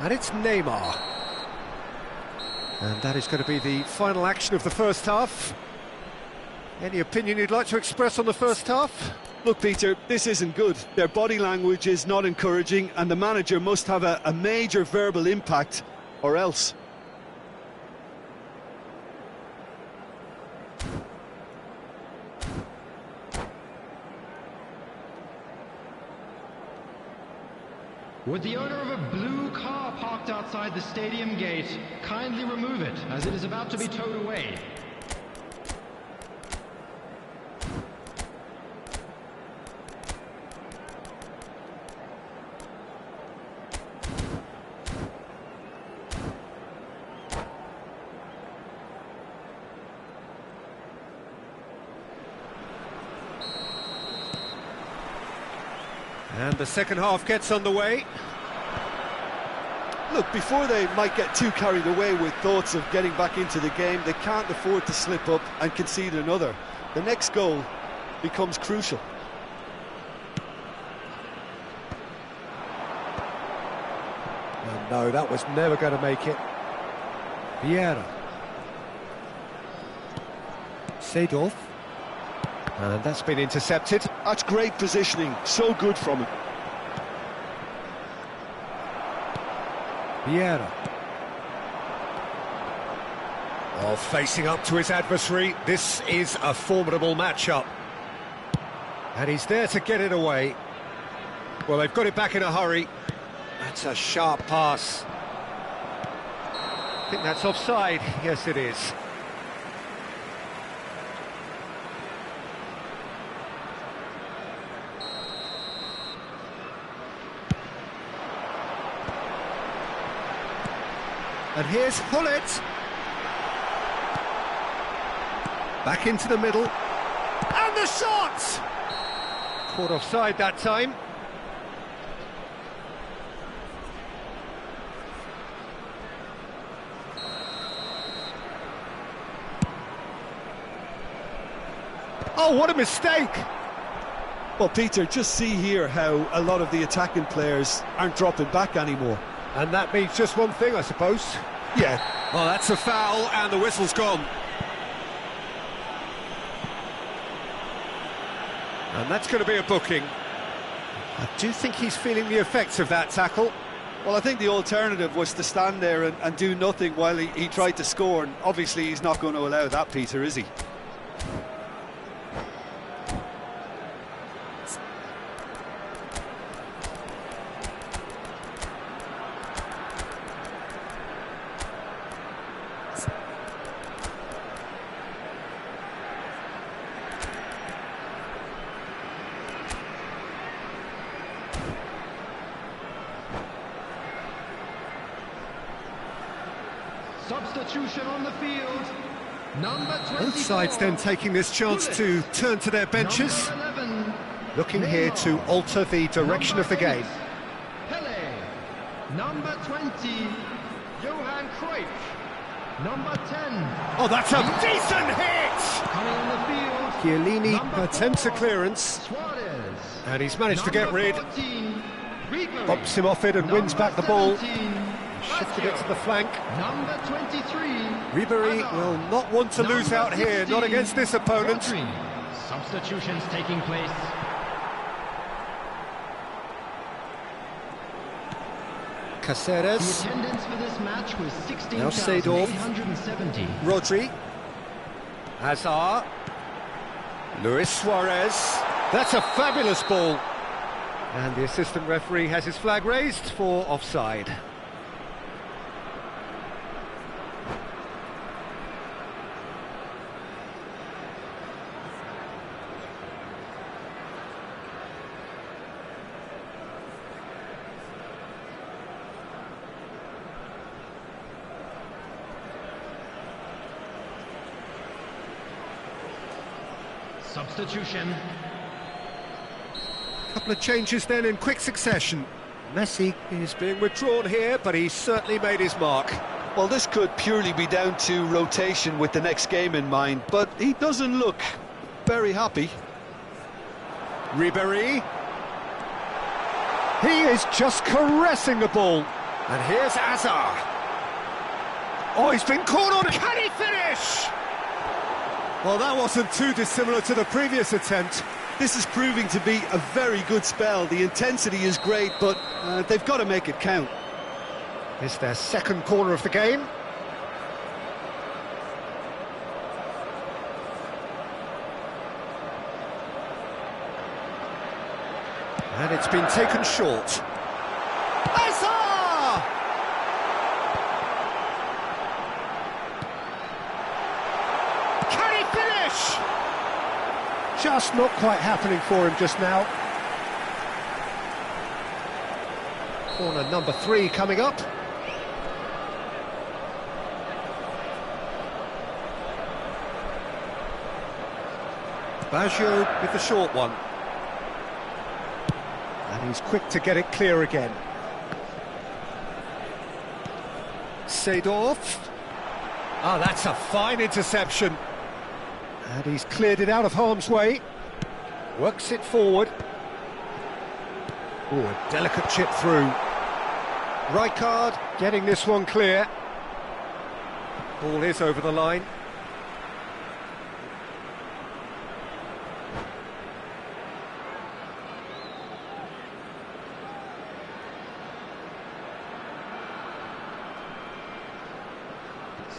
And it's Neymar. And that is going to be the final action of the first half. Any opinion you'd like to express on the first half? Look, Peter, this isn't good. Their body language is not encouraging, and the manager must have a major verbal impact, or else. Would the owner of a blue car parked outside the stadium gate kindly remove it, as it is about to be towed away? And the second half gets underway. Look, before they might get too carried away with thoughts of getting back into the game, they can't afford to slip up and concede another. The next goal becomes crucial. Oh, no, that was never going to make it. Vieira. Seedorf. And that's been intercepted. That's great positioning, so good from him. Vieira. Oh, facing up to his adversary. This is a formidable matchup. And he's there to get it away. Well, they've got it back in a hurry. That's a sharp pass. I think that's offside. Yes, it is. And here's Hullet. Back into the middle. And the shot! Caught offside that time. Oh, what a mistake! Well, Peter, just see here how a lot of the attacking players aren't dropping back anymore. And that means just one thing, I suppose. Yeah. Well, that's a foul, and the whistle's gone. And that's going to be a booking. I do think he's feeling the effects of that tackle. Well, I think the alternative was to stand there and do nothing while he tried to score, and obviously he's not going to allow that, Peter, is he? Substitution on the field. Number 24. Both sides then taking this chance to turn to their benches. Number 11, Looking here to alter the direction of the game. Pele. Number 20, Johan Cruyff. Number 10. Oh, that's a decent hit! Coming on the field. Chiellini Number attempts a 4, clearance, Suarez. and he's managed to get Number rid. 14, Ribery. Bumps him off it and wins Number back the ball. 17, Shifted it to the flank. Number 23, Ribery Hazard. will not want to lose Number out here, 16, not against this opponent. Rodri. Substitutions taking place. Caceres, The attendance for this match was Now Seedorf. 16,870. Rodri, Hazard, Luis Suarez. That's a fabulous ball. And the assistant referee has his flag raised for offside. Substitution. Couple of changes then in quick succession. Messi is being withdrawn here, but he's certainly made his mark. Well, this could purely be down to rotation with the next game in mind, but he doesn't look very happy. Ribery. He is just caressing the ball. And here's Hazard. Oh, he's been caught on. Can he finish? Well, that wasn't too dissimilar to the previous attempt. This is proving to be a very good spell. The intensity is great, but they've got to make it count. It's their second corner of the game. And it's been taken short. just not quite happening for him just now. Corner number 3 coming up. Baggio with the short one. And he's quick to get it clear again. Seedorf. Ah, that's a fine interception. And he's cleared it out of harm's way. Works it forward. Oh, a delicate chip through. Rijkaard getting this one clear. Ball is over the line.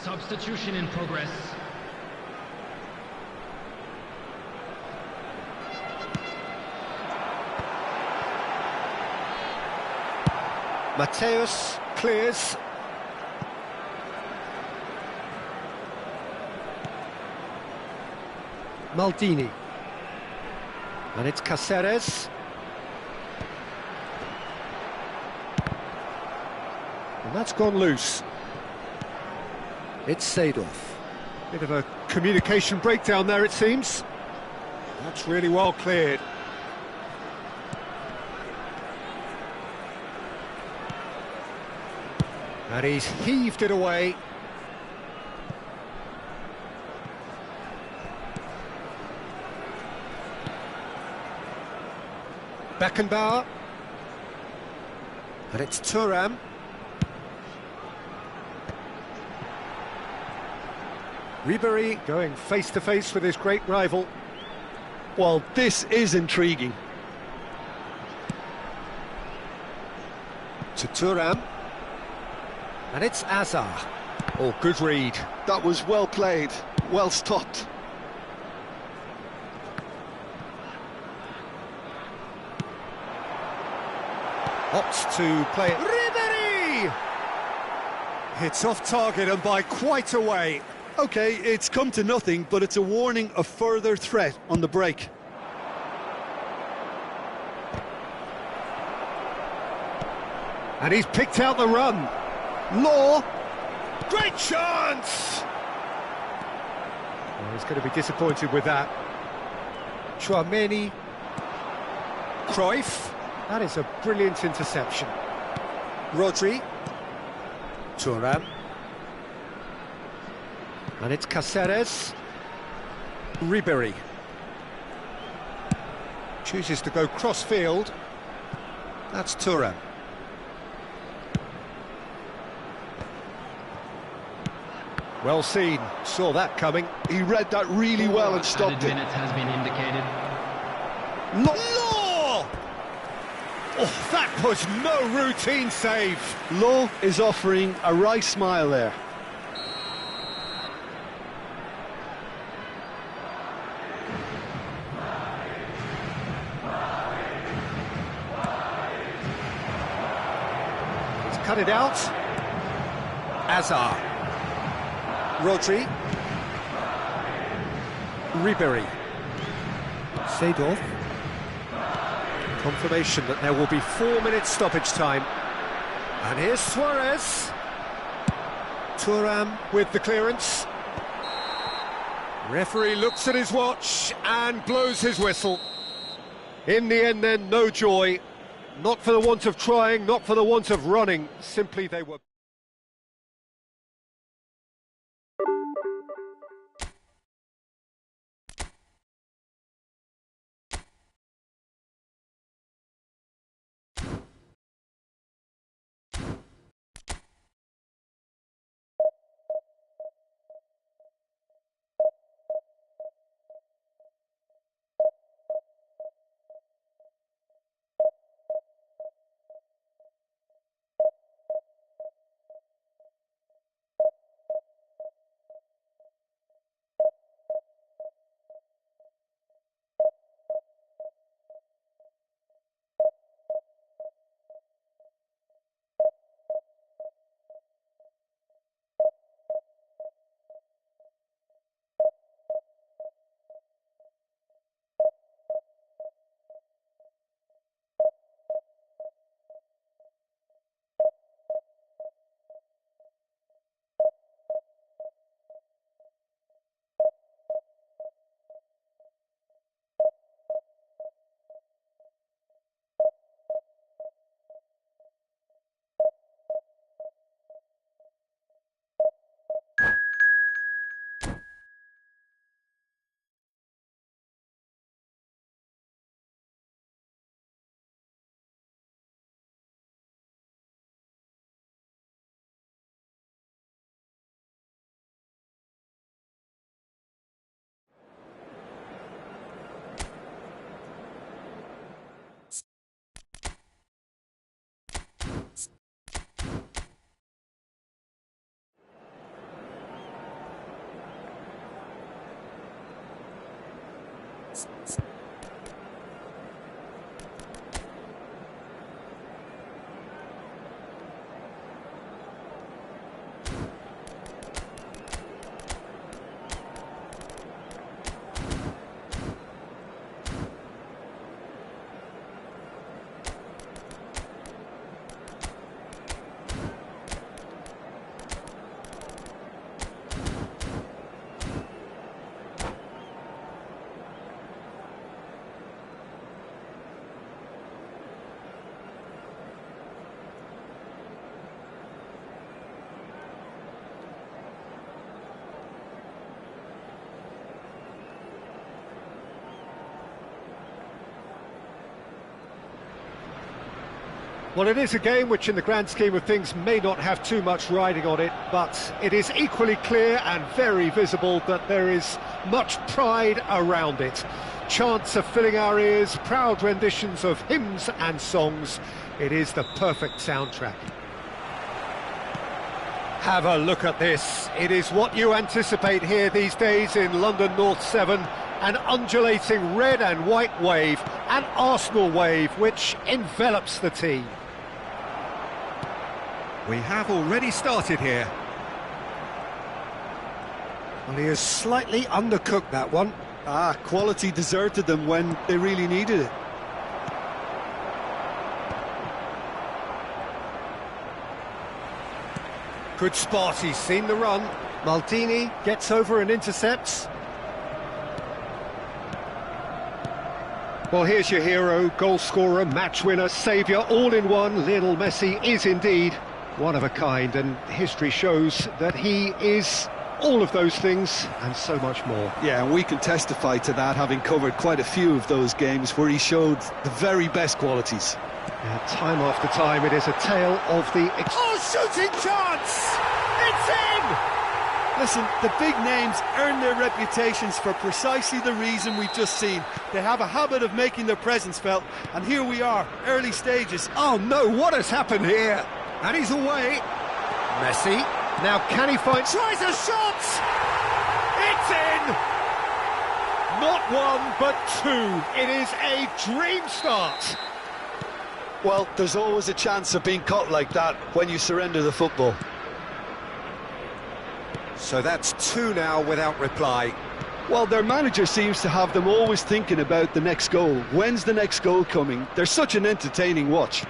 Substitution in progress. Mateus clears. Maldini. And it's Cáceres. And that's gone loose. It's Seedorf. Bit of a communication breakdown there, it seems. That's really well cleared. And he's heaved it away. Beckenbauer. And it's Thuram. Ribéry going face-to-face with his great rival. Well, this is intriguing. To Thuram. And it's Azar. Oh, good read. That was well played, well stopped. Opts to play it. Ribéry! It's off target and by quite a way. OK, it's come to nothing, but it's a warning of further threat on the break. And he's picked out the run. Law. Great chance! Well, he's going to be disappointed with that. Chouameni. Cruyff. That is a brilliant interception. Rodri. Thuram. And it's Cáceres. Ribéry. Chooses to go cross-field. That's Thuram. Well seen, saw that coming. He read that really well and stopped it. Minutes has been indicated. Law! Oh, that was no routine save. Law is offering a wry smile there. He's cut it out. Azar. Rodri. Ribéry. Seedorf. Confirmation that there will be 4 minutes stoppage time. And here's Suarez. Thuram with the clearance. Referee looks at his watch and blows his whistle. In the end then, no joy. Not for the want of trying, not for the want of running. Simply they were... Well, it is a game which in the grand scheme of things may not have too much riding on it, but it is equally clear and very visible that there is much pride around it. Chants are filling our ears, proud renditions of hymns and songs. It is the perfect soundtrack. Have a look at this. It is what you anticipate here these days in London North 7. An undulating red and white wave, an Arsenal wave which envelops the team. We have already started here. Well, he has slightly undercooked that one. Quality deserted them when they really needed it. Good spot, he's seen the run. Maldini gets over and intercepts. Well, here's your hero, goal scorer, match winner, saviour, all in one. Lionel Messi is indeed one of a kind, and history shows that he is all of those things and so much more. Yeah, and we can testify to that, having covered quite a few of those games where he showed the very best qualities. Yeah, time after time, it is a tale of the... shooting chance! It's in! Listen, the big names earn their reputations for precisely the reason we've just seen. They have a habit of making their presence felt, and here we are, early stages. Oh no, what has happened here? And he's away. Messi, now can he find... Tries a shot! It's in! Not one, but two. It is a dream start. Well, there's always a chance of being caught like that when you surrender the football. So that's two now without reply. Well, their manager seems to have them always thinking about the next goal. When's the next goal coming? They're such an entertaining watch.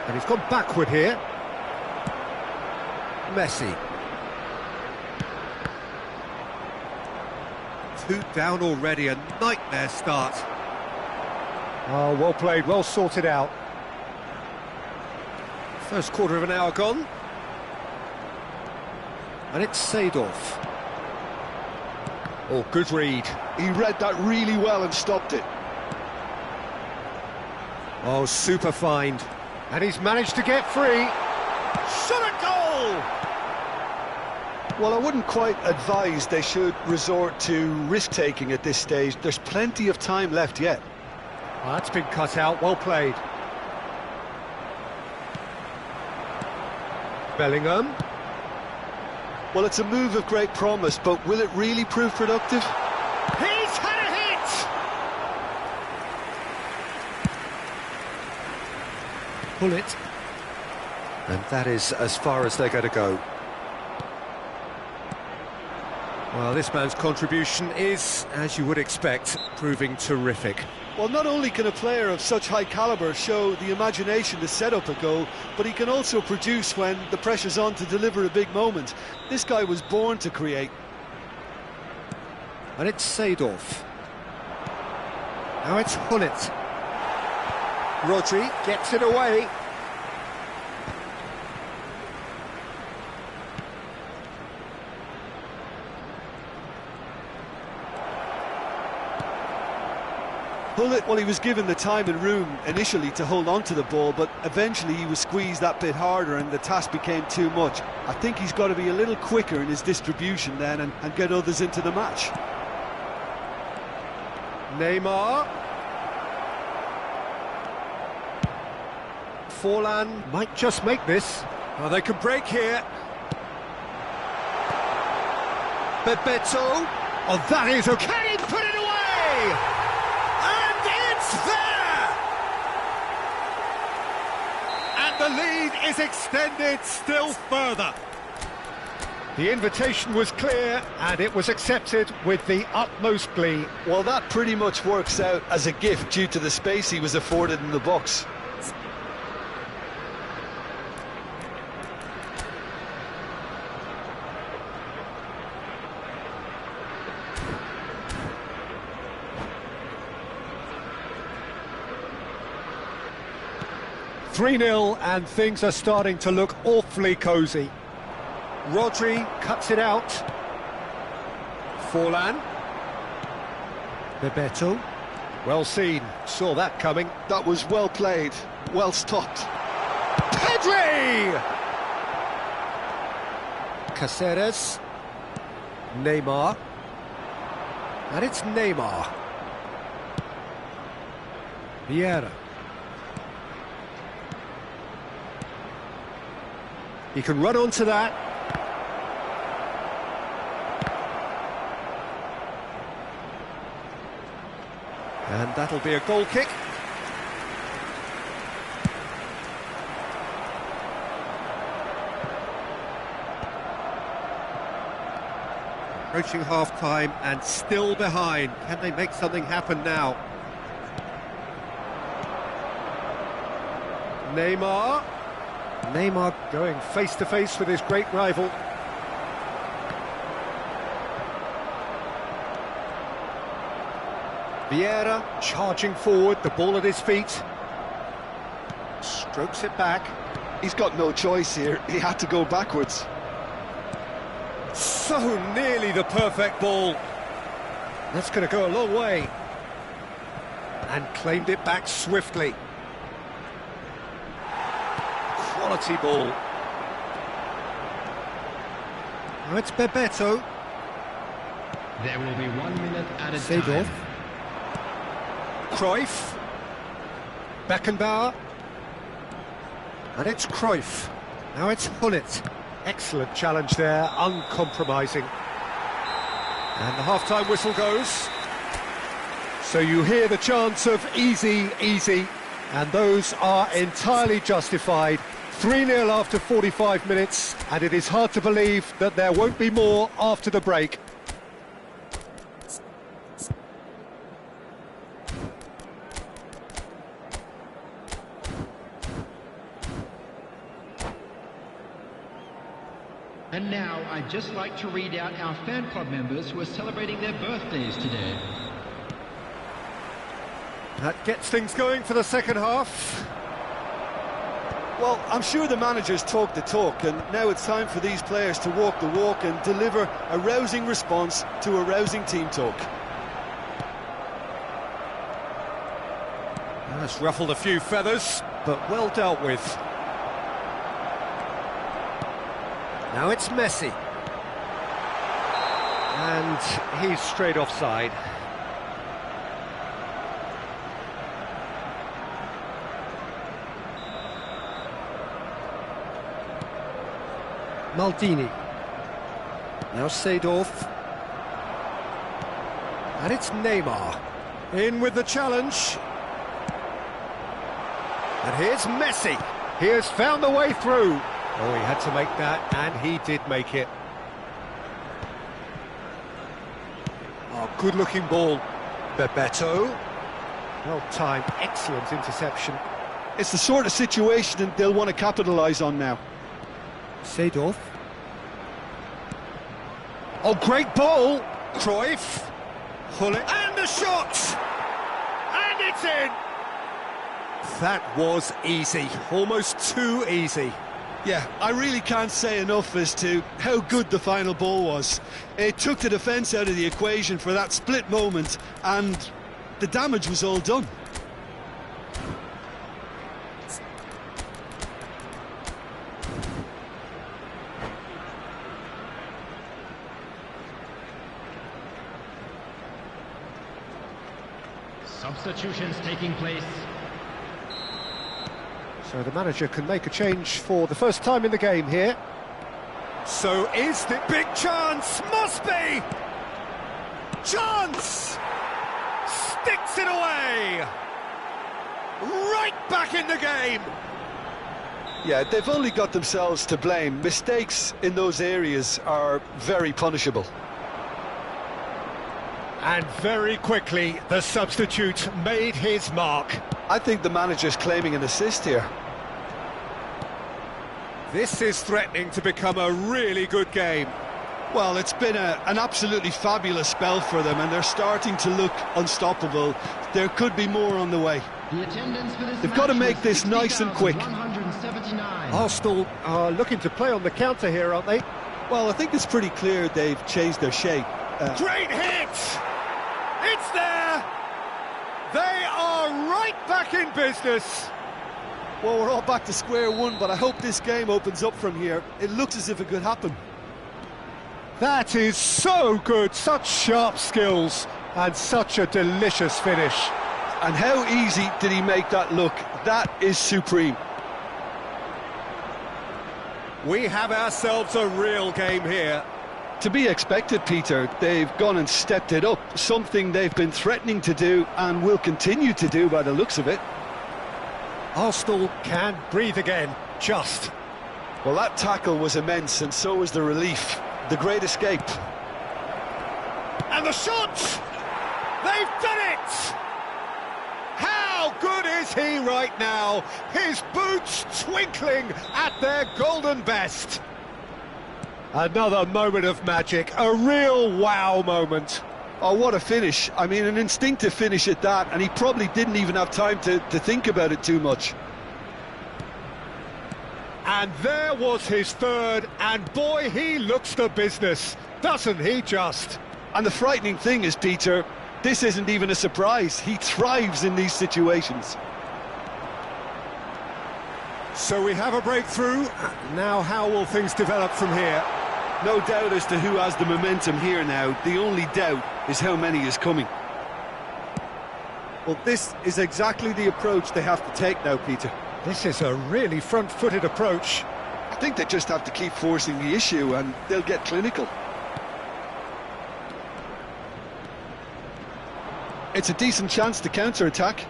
And he's gone backward here. Messi. Two down already, a nightmare start. Oh, well played, well sorted out. First quarter of an hour gone. And it's Seedorf. Oh, good read. He read that really well and stopped it. Oh, super find. And he's managed to get free. Shot a goal! Well, I wouldn't quite advise they should resort to risk-taking at this stage. There's plenty of time left yet. Well, that's been cut out, well played. Bellingham. Well, it's a move of great promise, but will it really prove productive? He's had a hit! Pull it. And that is as far as they're going to go. Well, this man's contribution is, as you would expect, proving terrific. Well, not only can a player of such high calibre show the imagination to set up a goal, but he can also produce when the pressure's on to deliver a big moment. This guy was born to create. And it's Seedorf. Now it's Hullet. Rodri gets it away. Hullet, well, he was given the time and room initially to hold on to the ball, but eventually he was squeezed that bit harder and the task became too much. I think he's got to be a little quicker in his distribution then and get others into the match. Neymar. Forlan might just make this. Oh, they can break here. Bebeto. Oh, that is okay. Can he put it away? And it's there! And the lead is extended still further. The invitation was clear, and it was accepted with the utmost glee. Well, that pretty much works out as a gift due to the space he was afforded in the box. "3-0, and things are starting to look awfully cosy. Rodri cuts it out. Forlan. Bebeto. Well seen, saw that coming. That was well played, well stopped. Pedri! Caceres. Neymar. And it's Neymar. Vieira. He can run onto that. And that'll be a goal kick. Approaching half-time and still behind. Can they make something happen now? Neymar. Neymar going face-to-face with his great rival. Vieira charging forward, the ball at his feet. Strokes it back. He's got no choice here, he had to go backwards. So nearly the perfect ball. That's going to go a long way. And claimed it back swiftly. Quality ball. Now it's Bebeto. There will be 1 minute added Seedorf. time. Cruyff. Beckenbauer. And it's Cruyff. Now it's Hullet. Excellent challenge there, uncompromising. And the half-time whistle goes. So you hear the chants of easy, easy, and those are entirely justified. 3-0 after 45 minutes, and it is hard to believe that there won't be more after the break. And now, I'd just like to read out our fan club members who are celebrating their birthdays today. That gets things going for the second half. Well, I'm sure the managers talk the talk, and now it's time for these players to walk the walk and deliver a rousing response to a rousing team talk. That's ruffled a few feathers, but well dealt with. Now it's Messi. And he's straight offside. Maldini. Now Seedorf. And it's Neymar. In with the challenge. And here's Messi. He has found the way through. Oh, he had to make that, and he did make it. Oh, good-looking ball. Bebeto. Well-timed, excellent interception. It's the sort of situation they'll want to capitalise on now. Seedorf. Oh, great ball! Cruyff. Hullet. And the shot! And it's in! That was easy, almost too easy. Yeah, I really can't say enough as to how good the final ball was. It took the defence out of the equation for that split moment, and the damage was all done. Substitutions taking place. So the manager can make a change for the first time in the game here. So is the big chance, must be! Chance! Sticks it away! Right back in the game! Yeah, they've only got themselves to blame. Mistakes in those areas are very punishable. And very quickly, the substitute made his mark. I think the manager's claiming an assist here. This is threatening to become a really good game. Well, it's been an absolutely fabulous spell for them, and they're starting to look unstoppable. There could be more on the way. They've got to make this nice and quick. Arsenal are looking to play on the counter here, aren't they? Well, I think it's pretty clear they've changed their shape. Great hit! It's there! They are right back in business. Well, we're all back to square one, but I hope this game opens up from here. It looks as if it could happen. That is so good, such sharp skills, and such a delicious finish. And how easy did he make that look? That is supreme. We have ourselves a real game here. To be expected, Peter. They've gone and stepped it up, something they've been threatening to do and will continue to do by the looks of it. Arsenal can breathe again, just. Well, that tackle was immense, and so was the relief. The great escape. And the shot! They've done it! How good is he right now? His boots twinkling at their golden best. Another moment of magic, a real wow moment. Oh, what a finish. I mean, an instinctive finish at that, and he probably didn't even have time to think about it too much. And there was his third, and boy, he looks the business, doesn't he just? And the frightening thing is, Peter, this isn't even a surprise. He thrives in these situations. So we have a breakthrough. Now how will things develop from here? No doubt as to who has the momentum here now. The only doubt is how many is coming. Well, this is exactly the approach they have to take now, Peter. This is a really front-footed approach. I think they just have to keep forcing the issue and they'll get clinical. It's a decent chance to counter-attack.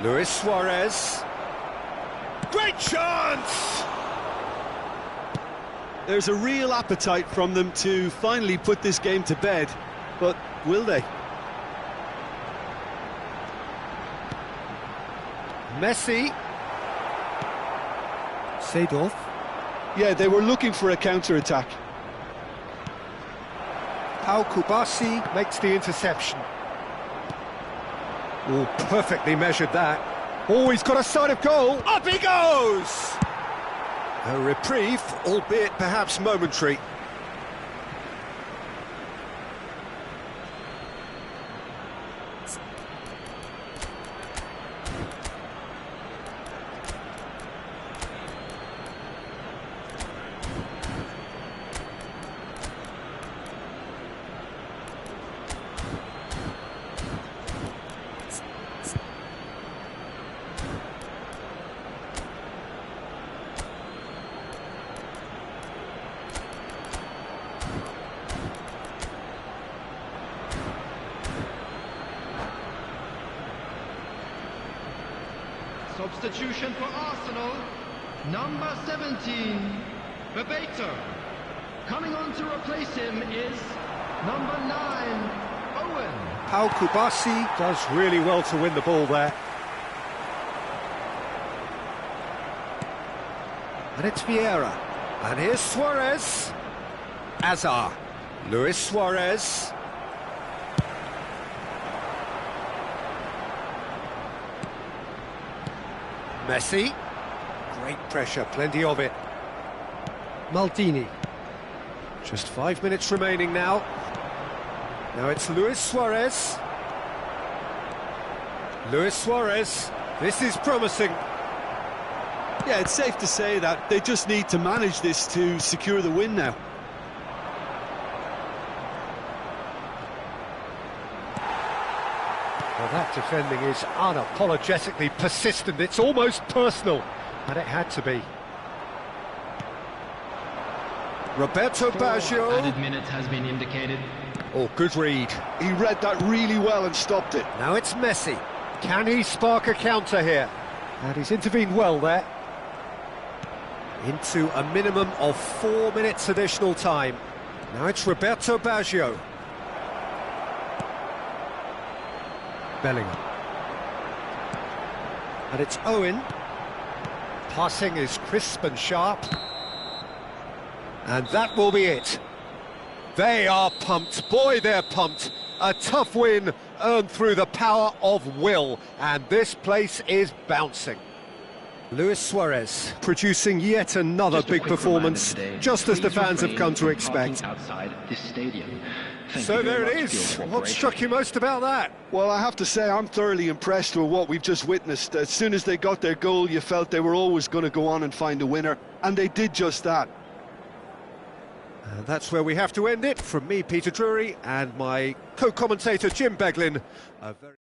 Luis Suarez. Great chance! There's a real appetite from them to finally put this game to bed, but will they? Messi. Seedorf. Yeah, they were looking for a counter-attack. Pau Kubasi makes the interception. Oh, perfectly measured that. Oh, he's got a sight of goal. Up he goes! A reprieve, albeit perhaps momentary. Substitution for Arsenal, number 17, Bebeto. Coming on to replace him is number 9, Owen. Pau Kubasi does really well to win the ball there. And it's Vieira. And here's Suarez. Azar. Luis Suarez. Messi. Great pressure, plenty of it. Maldini. Just 5 minutes remaining now. Now it's Luis Suarez. Luis Suarez. This is promising. Yeah, it's safe to say that they just need to manage this to secure the win now. Well, that defending is unapologetically persistent. It's almost personal, and it had to be. Roberto Baggio. Added minutes has been indicated. Oh, good read. He read that really well and stopped it. Now it's Messi. Can he spark a counter here? And he's intervened well there. Into a minimum of 4 minutes additional time. Now it's Roberto Baggio. Bellingham. And it's Owen. Passing is crisp and sharp. And that will be it. They are pumped. Boy, they're pumped. A tough win earned through the power of will. And this place is bouncing. Luis Suarez producing yet another big performance, just as the fans have come to expect. Outside this stadium. So there it is. What struck you most about that? Well, I have to say I'm thoroughly impressed with what we've just witnessed. As soon as they got their goal, you felt they were always going to go on and find a winner, and they did just that. And that's where we have to end it. From me, Peter Drury, and my co-commentator, Jim Beglin. A very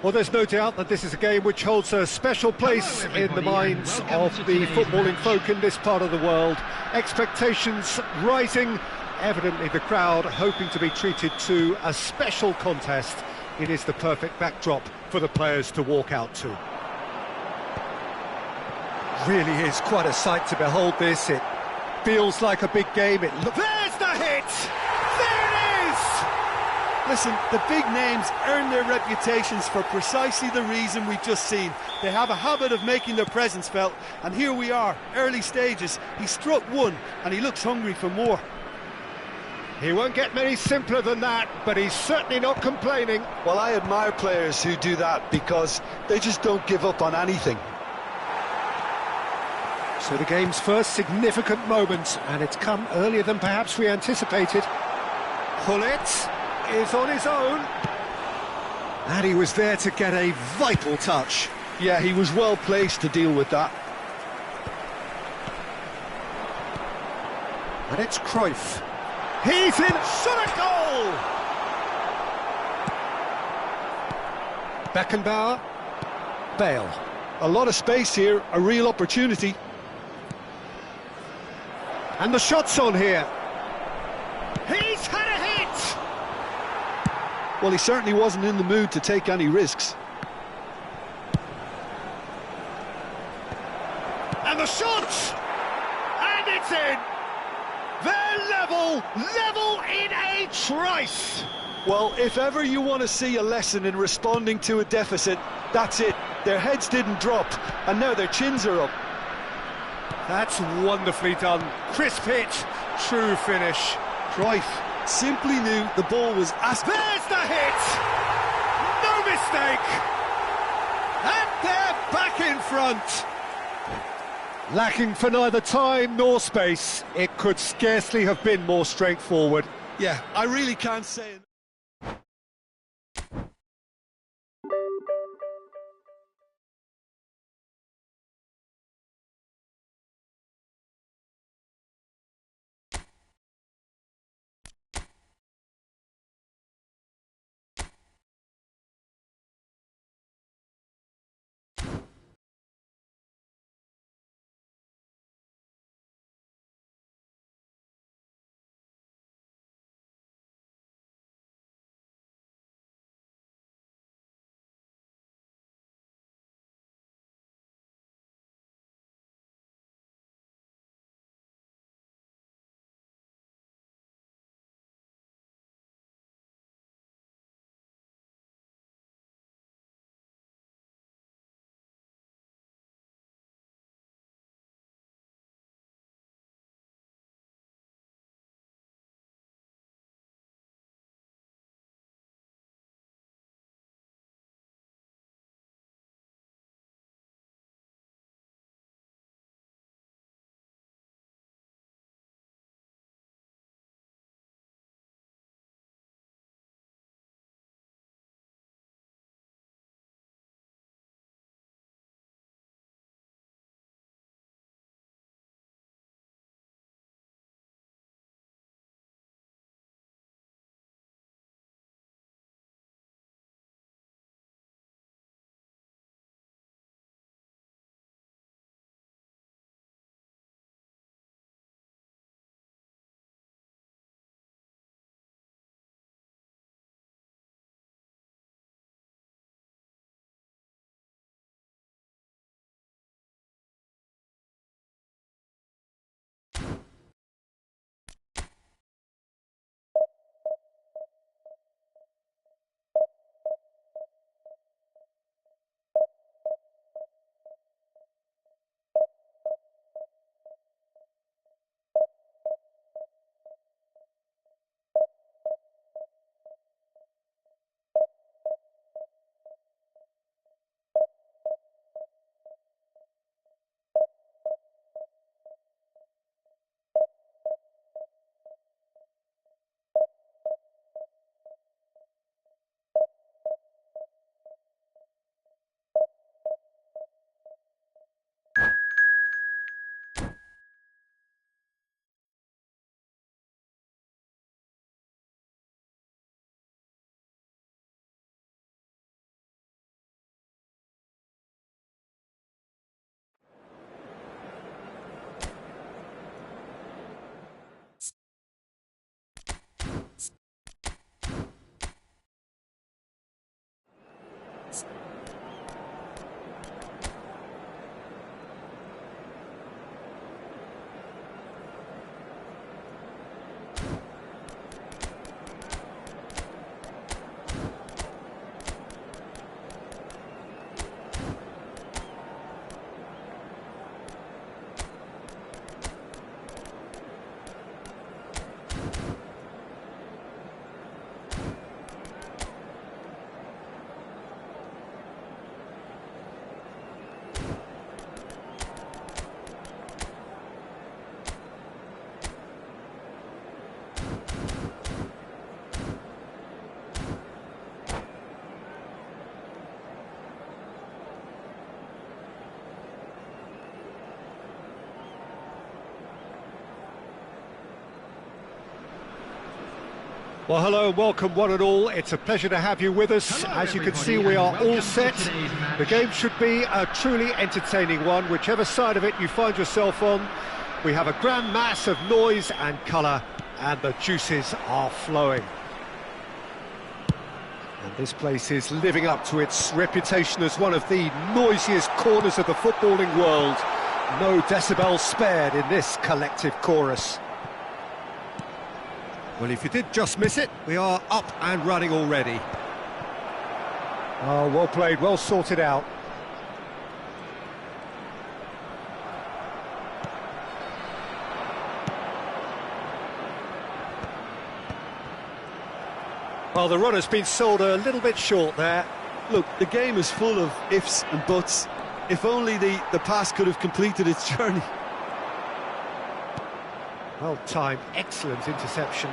Well, there's no doubt that this is a game which holds a special place in the minds of the footballing folk in this part of the world. Expectations rising, evidently the crowd hoping to be treated to a special contest. It is the perfect backdrop for the players to walk out to. Really is quite a sight to behold this. It feels like a big game. There's the hit! There it is! Listen, the big names earn their reputations for precisely the reason we've just seen. They have a habit of making their presence felt, and here we are, early stages. He struck one, and he looks hungry for more. He won't get many simpler than that, but he's certainly not complaining. Well, I admire players who do that because they just don't give up on anything. So the game's first significant moment, and it's come earlier than perhaps we anticipated. Hullet is on his own, and he was there to get a vital touch. Yeah, he was well placed to deal with that. And it's Cruyff. He's in, shot a goal! Beckenbauer, Bale. A lot of space here, a real opportunity. And the shot's on here. He's had a hit! Well, he certainly wasn't in the mood to take any risks. And the shot! And it's in! They're level in a trice! Well, if ever you want to see a lesson in responding to a deficit, that's it. Their heads didn't drop, and now their chins are up. That's wonderfully done. Crisp hit, true finish. Cruyff simply knew the ball was asked. There's the hit! No mistake! And they're back in front! Lacking for neither time nor space, it could scarcely have been more straightforward. Yeah, I really can't say it. Well, hello and welcome one and all. It's a pleasure to have you with us. Hello, As you can everybody, see, we and are all welcome to set. today's match. The game should be a truly entertaining one, whichever side of it you find yourself on. We have a grand mass of noise and colour, and the juices are flowing. And this place is living up to its reputation as one of the noisiest corners of the footballing world. No decibels spared in this collective chorus. Well, if you did just miss it, we are up and running already. Oh, well played, well sorted out. Well, the run has been sold a little bit short there. Look, the game is full of ifs and buts. If only the pass could have completed its journey. Well timed, excellent interception.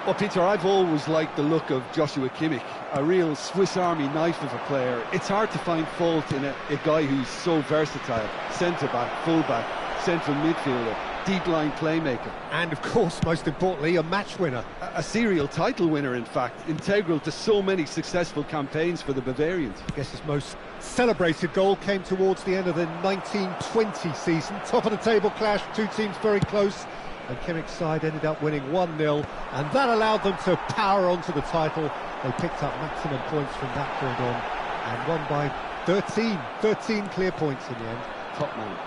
Well, Peter, I've always liked the look of Joshua Kimmich, a real Swiss Army knife of a player. It's hard to find fault in a guy who's so versatile. Centre-back, full-back, central midfielder, deep-line playmaker. And of course, most importantly, a match winner. A serial title winner, in fact, integral to so many successful campaigns for the Bavarians. I guess his most celebrated goal came towards the end of the 1920 season. Top of the table clash, two teams very close, and Kimmich's side ended up winning 1-0, and that allowed them to power onto the title. They picked up maximum points from that point on, and won by 13 clear points in the end. Top man.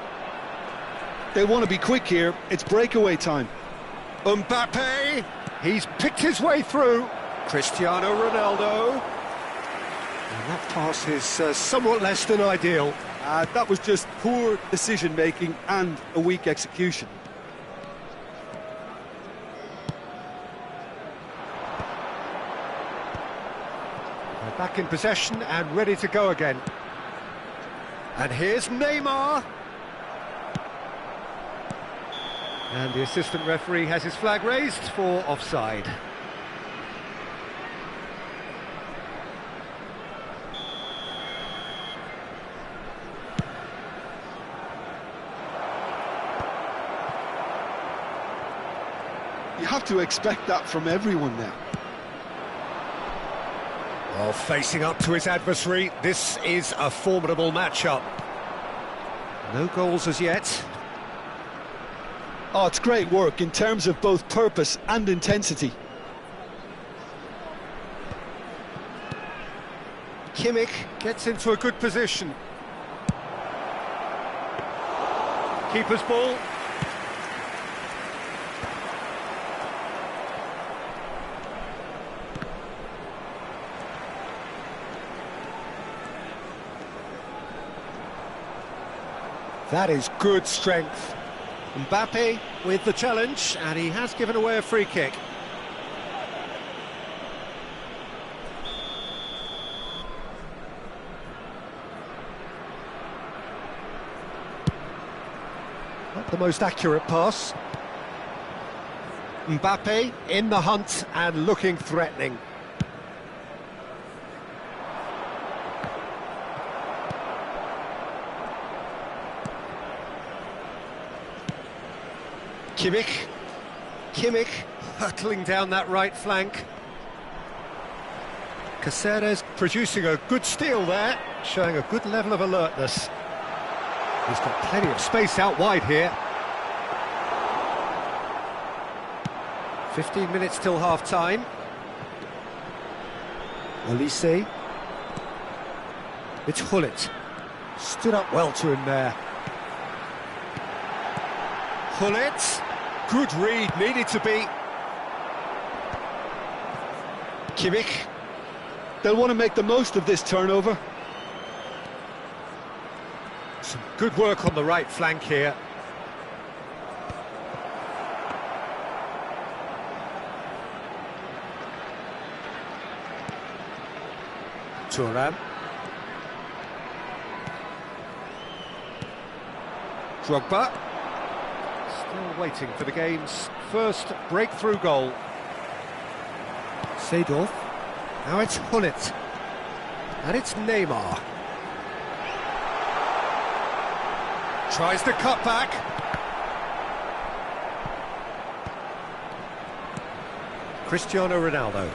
They want to be quick here. It's breakaway time. Mbappe, he's picked his way through. Cristiano Ronaldo. And that pass is somewhat less than ideal. That was just poor decision-making and a weak execution. They're back in possession and ready to go again. And here's Neymar. And the assistant referee has his flag raised for offside. You have to expect that from everyone now. Well, facing up to his adversary, this is a formidable matchup. No goals as yet. Oh, it's great work in terms of both purpose and intensity. Kimmich gets into a good position. Keeper's ball. That is good strength. Mbappe with the challenge, and he has given away a free kick. Not the most accurate pass. Mbappe in the hunt and looking threatening. Kimmich hurtling down that right flank. Caceres producing a good steal there, showing a good level of alertness. He's got plenty of space out wide here. 15 minutes till half-time. Olise. It's Hullet. Stood up well to him there. Hullet. Good read, needed to be. Kimmich. They'll want to make the most of this turnover. Some good work on the right flank here. Thuram. Drogba. Still waiting for the game's first breakthrough goal. Seedorf. Now it's Hullet. And it's Neymar. Tries to cut back. Cristiano Ronaldo.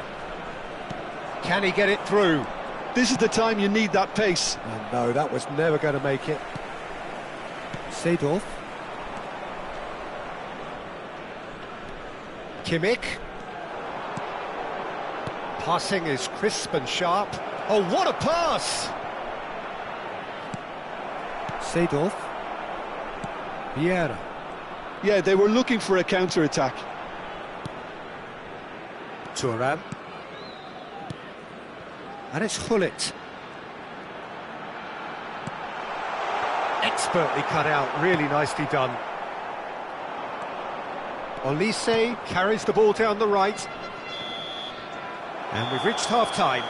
Can he get it through? This is the time you need that pace. And no, that was never going to make it. Seedorf. Kimmich. Passing is crisp and sharp. Oh, what a pass! Seedorf. Vieira. Yeah, they were looking for a counter-attack. Thuram. And it's Gullit. Expertly cut out, really nicely done. Olise carries the ball down the right. And we've reached half-time.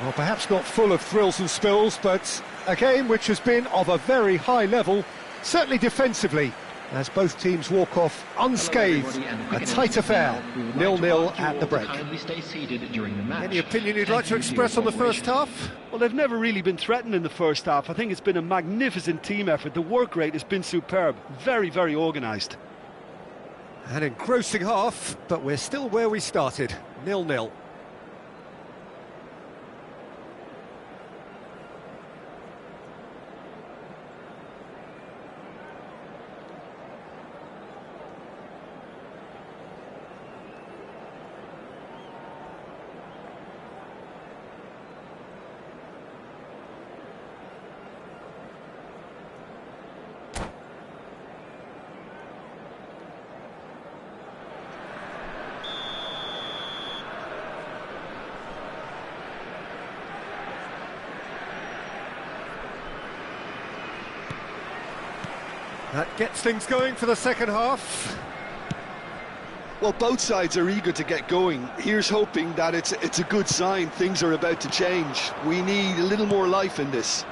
Well, perhaps not full of thrills and spills, but a game which has been of a very high level, certainly defensively, as both teams walk off unscathed. A tight affair, 0-0 at the break. Any opinion you'd like to express on the first half? Well, they've never really been threatened in the first half. I think it's been a magnificent team effort. The work rate has been superb. Very, very organised. An engrossing half, but we're still where we started, 0-0. That gets things going for the second half. Well, both sides are eager to get going. Here's hoping that it's a good sign. Things are about to change. We need a little more life in this.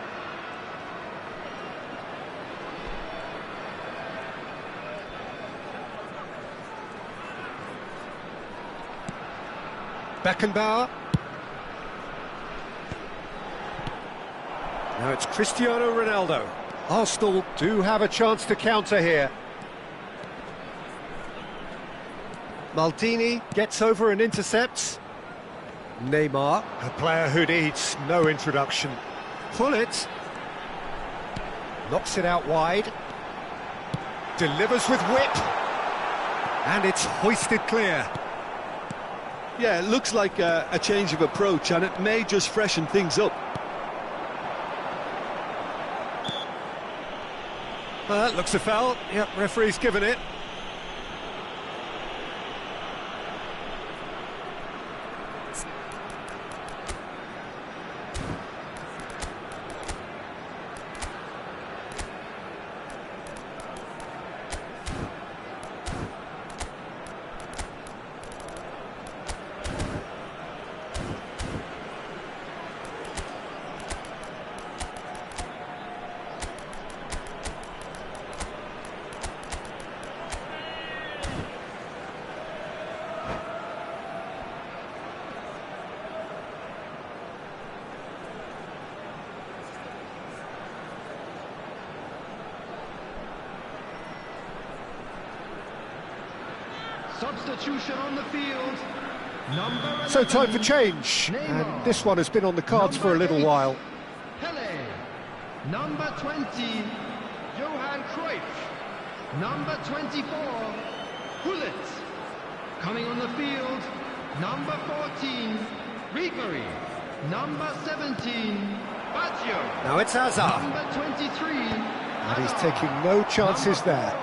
Beckenbauer. Now it's Cristiano Ronaldo. Arsenal do have a chance to counter here. Maldini gets over and intercepts. Neymar, a player who needs no introduction. Gullit knocks it out wide. Delivers with whip. And it's hoisted clear. Yeah, it looks like a change of approach, and it may just freshen things up. Well, that looks a foul. Yep, referee's given it. Substitution on the field. So time for change. And this one has been on the cards for a little while. Pele. Number 20, Johan Cruyff. Number 24, Gullit. Coming on the field, number 14, Ribery. Number 17, Baggio. Now it's Hazard. Number 23, And he's taking no chances there.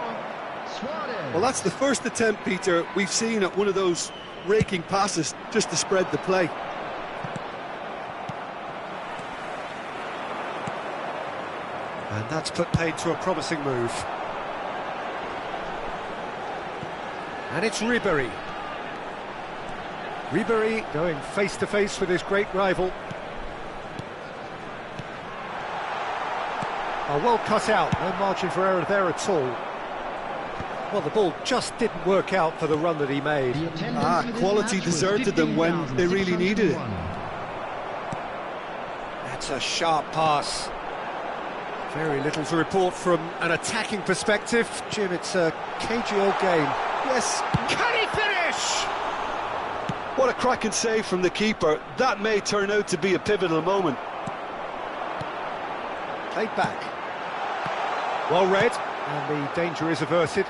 Well, that's the first attempt, Peter, we've seen at one of those raking passes just to spread the play. And that's put paid to a promising move. And it's Ribery. Ribery going face-to-face with his great rival. Oh, well cut out, no margin for error there at all. Well, the ball just didn't work out for the run that he made. Quality deserted them when they really needed it. That's a sharp pass. Very little to report from an attacking perspective. Jim, it's a cagey old game. Yes. Can he finish? What a cracking save from the keeper. That may turn out to be a pivotal moment. Played back. Well read, and the danger is averted.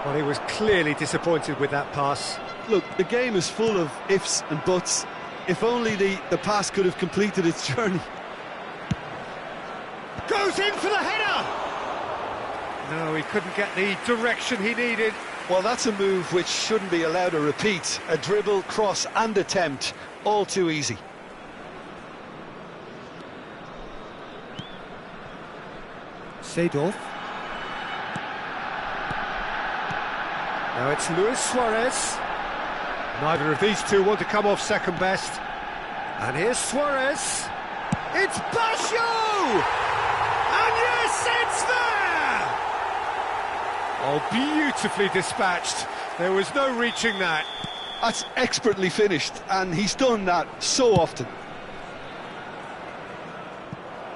Well, he was clearly disappointed with that pass. Look, the game is full of ifs and buts. If only the pass could have completed its journey. Goes in for the header! No, he couldn't get the direction he needed. Well, that's a move which shouldn't be allowed to repeat. A dribble, cross and attempt, all too easy. Seedorf. Now it's Luis Suarez. Neither of these two want to come off second best. And here's Suarez. It's Basho! And yes, it's there! Oh, beautifully dispatched. There was no reaching that. That's expertly finished, and he's done that so often.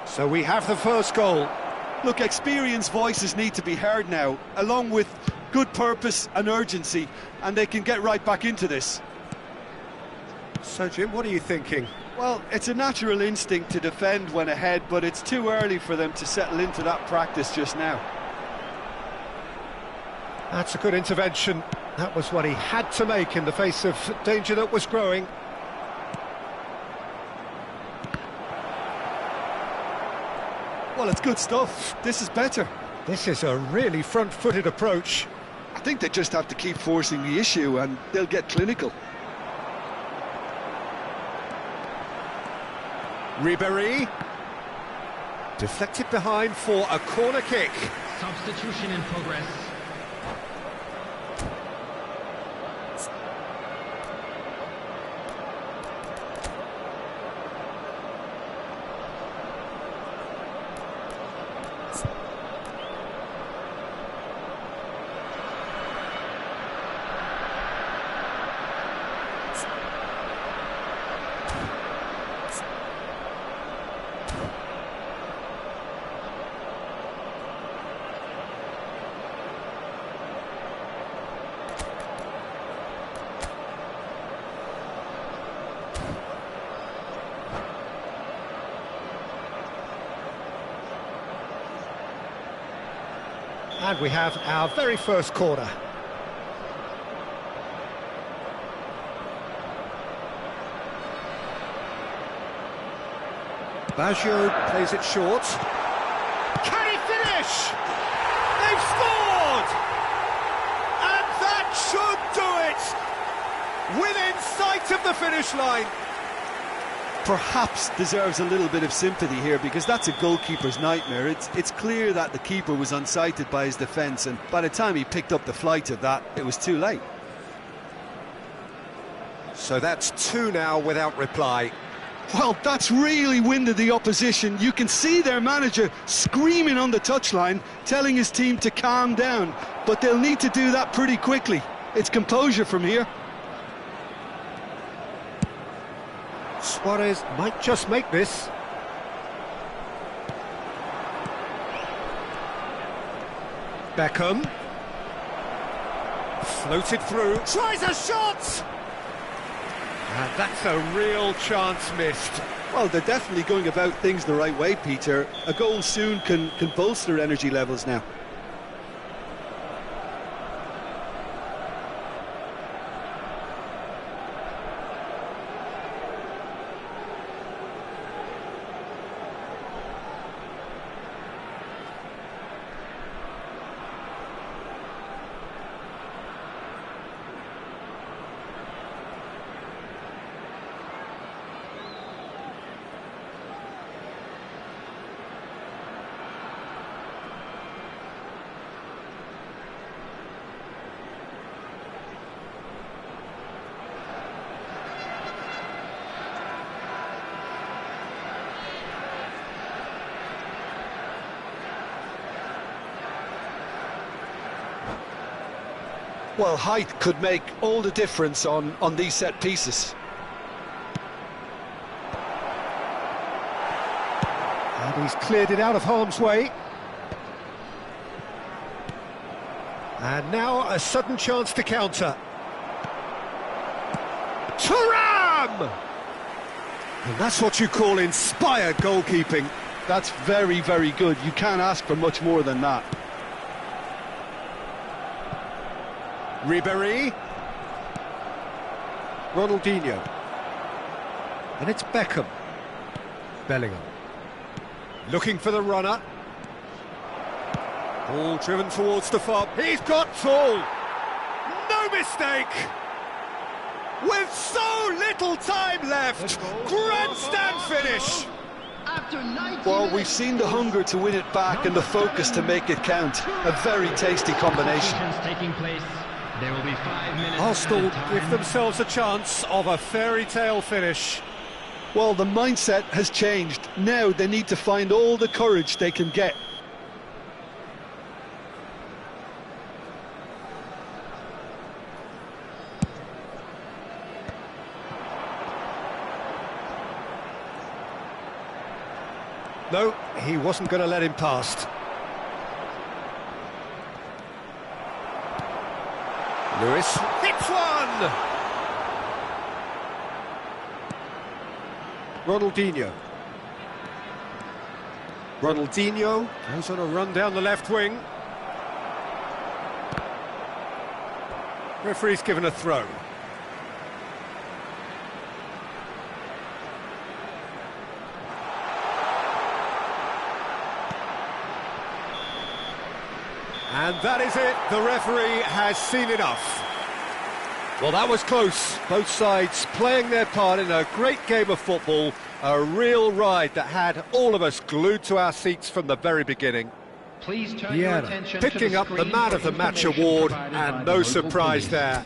So we have the first goal. Look, experienced voices need to be heard now, along with good purpose and urgency, and they can get right back into this. So, Jim, what are you thinking? Well, it's a natural instinct to defend when ahead, but it's too early for them to settle into that practice just now. That's a good intervention. That was what he had to make in the face of danger that was growing. Well, it's good stuff. This is better. This is a really front-footed approach. I think they just have to keep forcing the issue and they'll get clinical. Ribéry. Deflected behind for a corner kick. Substitution in progress. And we have our very first corner. Baggio plays it short. Can he finish? They've scored! And that should do it! Within sight of the finish line. Perhaps deserves a little bit of sympathy here, because that's a goalkeeper's nightmare. It's clear that the keeper was unsighted by his defence, and by the time he picked up the flight of that, it was too late. So that's two now without reply. Well, that's really winded the opposition. You can see their manager screaming on the touchline, telling his team to calm down, but they'll need to do that pretty quickly. It's composure from here. Suarez might just make this. Beckham. Floated through. Tries a shot! And that's a real chance missed. Well, they're definitely going about things the right way, Peter. A goal soon can bolster energy levels now. Well, height could make all the difference on these set pieces. And he's cleared it out of harm's way. And now a sudden chance to counter. Thuram! And that's what you call inspired goalkeeping. That's very, very good. You can't ask for much more than that. Ribéry. Ronaldinho. And it's Beckham. Bellingham. Looking for the runner. Ball driven towards the far. He's got full. No mistake. With so little time left. Grandstand finish. Well, we've seen the hunger to win it back and the focus to make it count. A very tasty combination. There will be 5 minutes. Arsenal give themselves a chance of a fairy tale finish. Well, the mindset has changed. Now they need to find all the courage they can get. No, he wasn't going to let him past. Lewis hits one! Ronaldinho. Ronaldinho goes on a run down the left wing. Referee's given a throw. And that is it, the referee has seen enough. Well, that was close. Both sides playing their part in a great game of football, a real ride that had all of us glued to our seats from the very beginning. Please turn your attention picking to the up the screen Man for of the Match information award, provided by and the no local surprise police. there.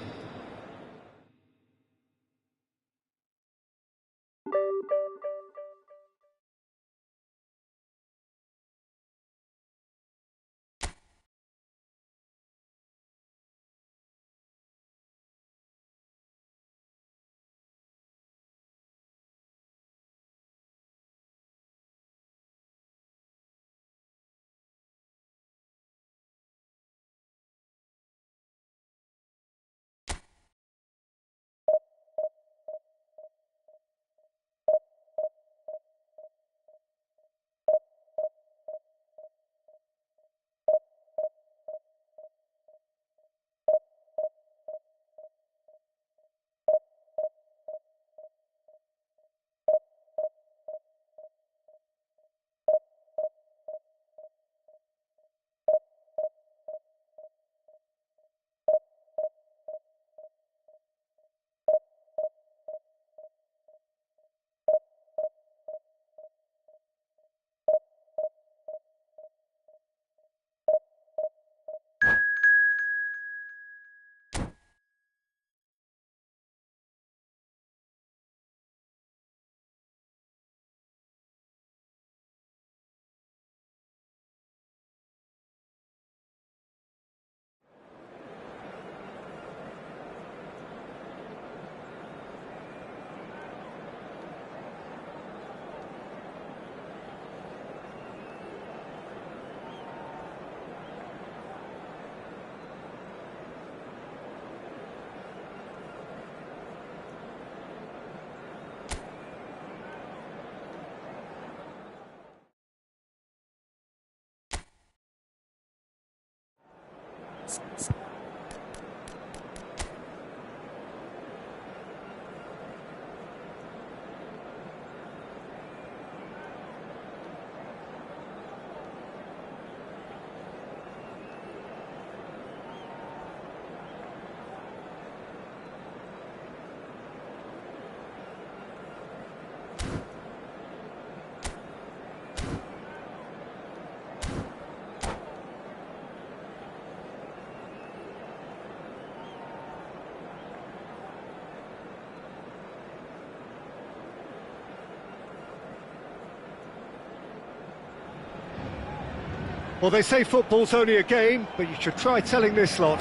Well, they say football's only a game, but you should try telling this lot.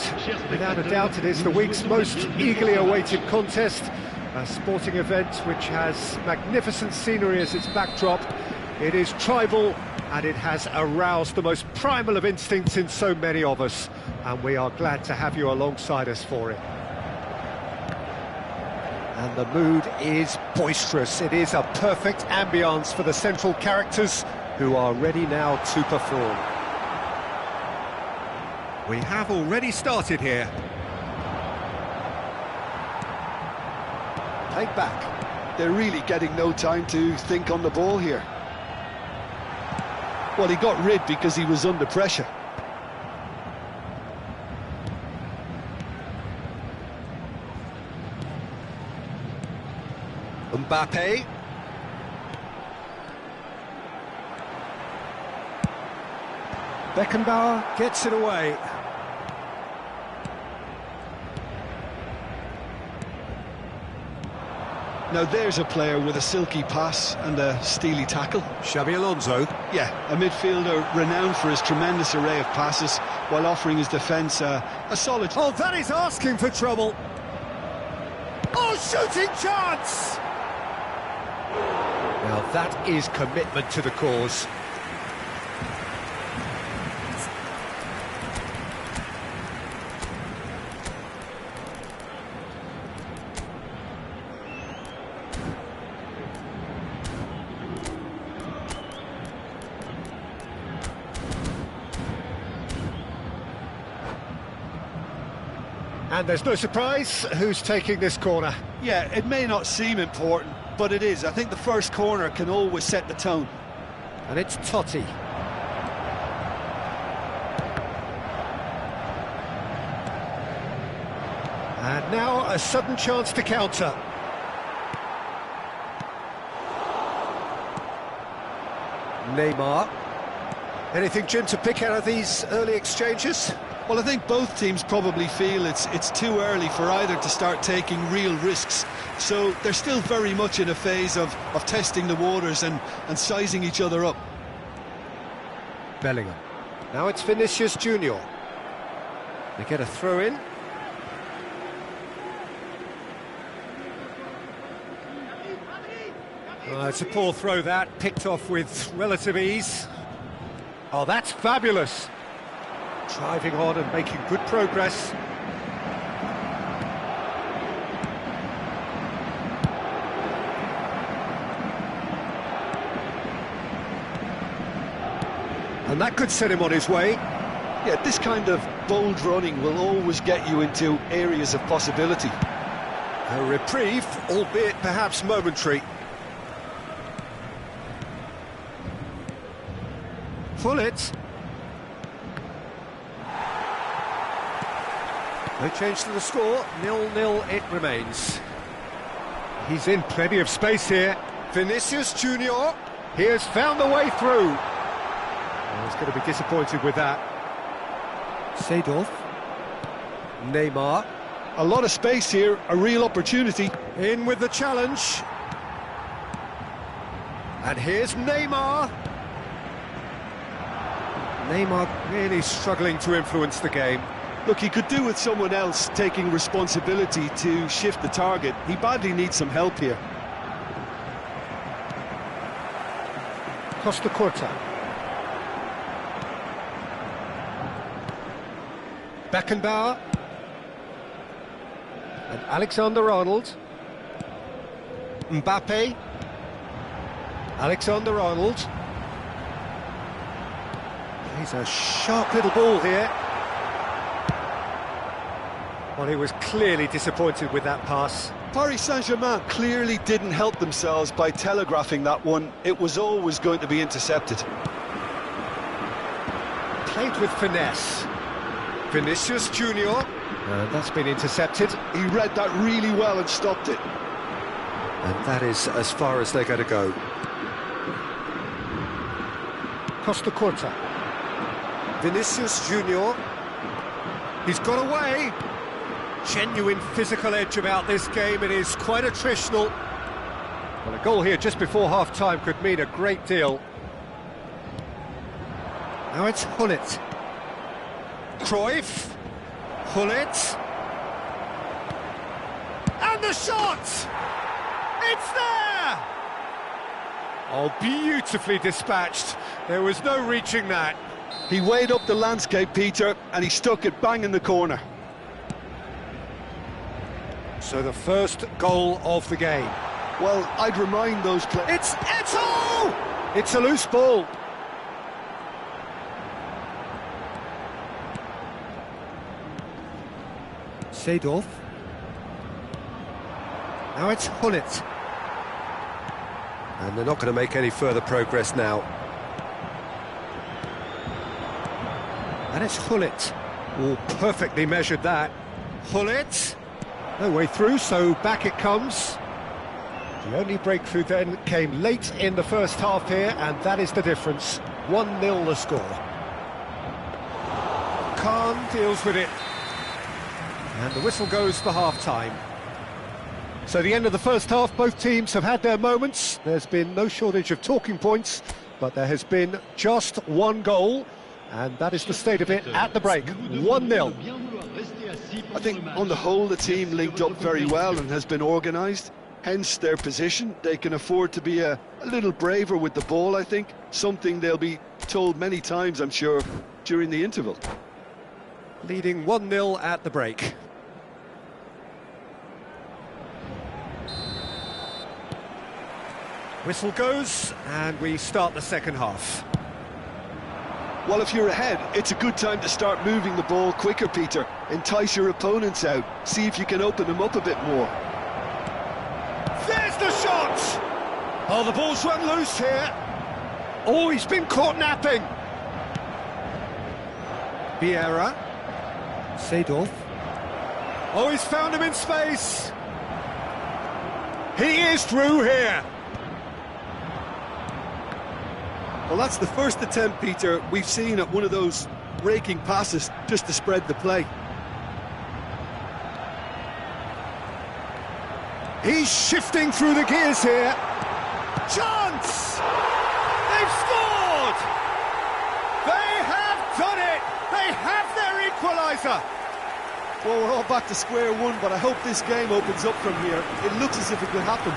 Without a doubt, it is the week's most eagerly awaited contest, a sporting event which has magnificent scenery as its backdrop. It is tribal, and it has aroused the most primal of instincts in so many of us. and we are glad to have you alongside us for it. And the mood is boisterous. It is a perfect ambience for the central characters, who are ready now to perform. We have already started here. Played back. They're really getting no time to think on the ball here. Well, he got rid because he was under pressure. Mbappe. Beckenbauer gets it away. Now there's a player with a silky pass and a steely tackle. Xabi Alonso. Yeah, a midfielder renowned for his tremendous array of passes while offering his defence a solid... Oh, that is asking for trouble. Oh, shooting chance! Now that is commitment to the cause. And there's no surprise who's taking this corner. Yeah, it may not seem important, but it is. I think the first corner can always set the tone. And it's Totti. And now a sudden chance to counter. Neymar. Anything, Jim, to pick out of these early exchanges? Well, I think both teams probably feel it's too early for either to start taking real risks. So they're still very much in a phase of testing the waters and sizing each other up. Bellingham. Now it's Vinicius Junior. They get a throw-in. It's a poor throw that, picked off with relative ease. Oh, that's fabulous. Driving on and making good progress. And that could set him on his way. Yeah, this kind of bold running will always get you into areas of possibility. A reprieve, albeit perhaps momentary. Full it. No change to the score, 0-0 it remains. He's in plenty of space here. Vinicius Junior, he has found the way through. Oh, he's going to be disappointed with that. Seedorf. Neymar. A lot of space here, a real opportunity. In with the challenge. And here's Neymar. Neymar really struggling to influence the game. Look, he could do with someone else taking responsibility to shift the target. He badly needs some help here. Costa Curta. Beckenbauer. And Alexander-Arnold. Mbappe. Alexander-Arnold. He's a sharp little ball here. Well, he was clearly disappointed with that pass. Paris Saint-Germain clearly didn't help themselves by telegraphing that one. It was always going to be intercepted. Played with finesse. Vinicius Junior. And that's been intercepted. He read that really well and stopped it. And that is as far as they're going to go. Costa Curta. Vinicius Junior. He's got away. Genuine physical edge about this game. It is quite attritional. Well, a goal here just before half-time could mean a great deal. Now it's Hullet. Cruyff. Hullet. And the shot! It's there! Oh, beautifully dispatched. There was no reaching that. He weighed up the landscape, Peter, and he stuck it bang in the corner. So the first goal of the game. Well, I'd remind those players... It's Eto'o! It's a loose ball. Seedorf. Now it's Hullet. And they're not going to make any further progress now. And it's Hullet. Oh, perfectly measured that. Hullet. No way through, so back it comes. The only breakthrough then came late in the first half here, and that is the difference. 1-0 the score. Khan deals with it. And the whistle goes for half-time. So the end of the first half, both teams have had their moments. There's been no shortage of talking points, but there has been just one goal, and that is the state of it at the break. 1-0. I think on the whole the team linked up very well and has been organised, hence their position. They can afford to be a little braver with the ball, I think, something they'll be told many times, I'm sure, during the interval. Leading 1-0 at the break. Whistle goes, and we start the second half. Well, if you're ahead, it's a good time to start moving the ball quicker, Peter. Entice your opponents out. See if you can open them up a bit more. There's the shot! Oh, the ball's run loose here. Oh, he's been caught napping. Vieira. Seedorf. Oh, he's found him in space. He is through here. Well, that's the first attempt, Peter, we've seen at one of those raking passes just to spread the play. He's shifting through the gears here. Chance! They've scored! They have done it! They have their equaliser! Well, we're all back to square one, but I hope this game opens up from here. It looks as if it could happen.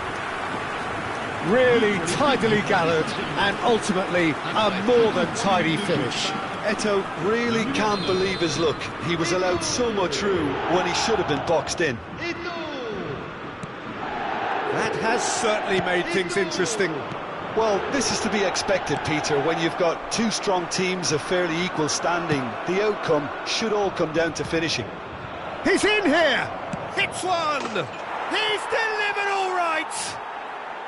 Really tidily gathered, and ultimately a more than tidy finish. Eto'o really can't believe his luck. He was allowed so much room when he should have been boxed in. That has certainly made things interesting. Well, this is to be expected, Peter. When you've got two strong teams of fairly equal standing, the outcome should all come down to finishing. He's in here! Hits one! He's delivered all right!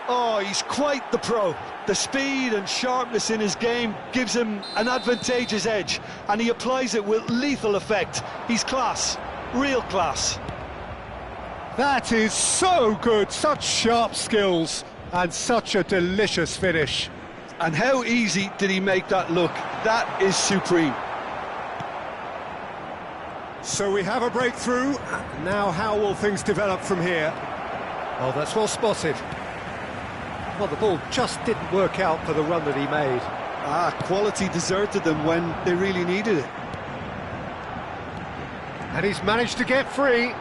Oh, he's quite the pro. The speed and sharpness in his game gives him an advantageous edge, and he applies it with lethal effect. He's class, real class. That is so good, such sharp skills, and such a delicious finish. And how easy did he make that look? That is supreme. So we have a breakthrough. Now how will things develop from here? Oh, that's well spotted. Well, the ball just didn't work out for the run that he made. Quality deserted them when they really needed it. And he's managed to get free.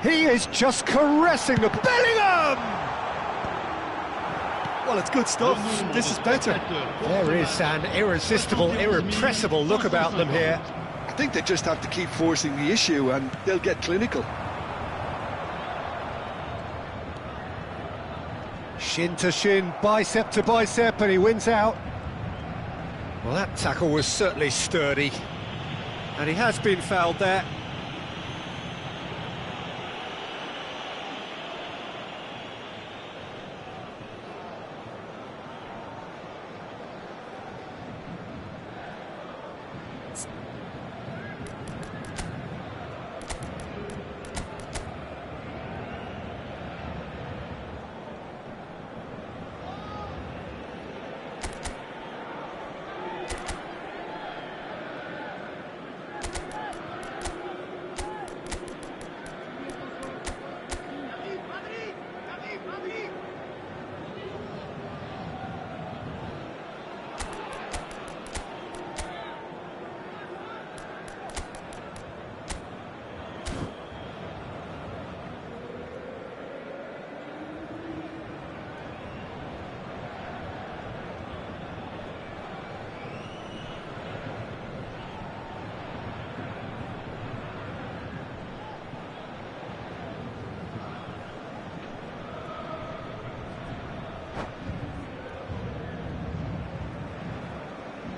He is just caressing the... Bellingham! Well, it's good stuff. This is better. There is an irresistible, irrepressible look about them here. I think they just have to keep forcing the issue and they'll get clinical. Shin to shin, bicep to bicep, and he wins out. Well, that tackle was certainly sturdy. And he has been fouled there.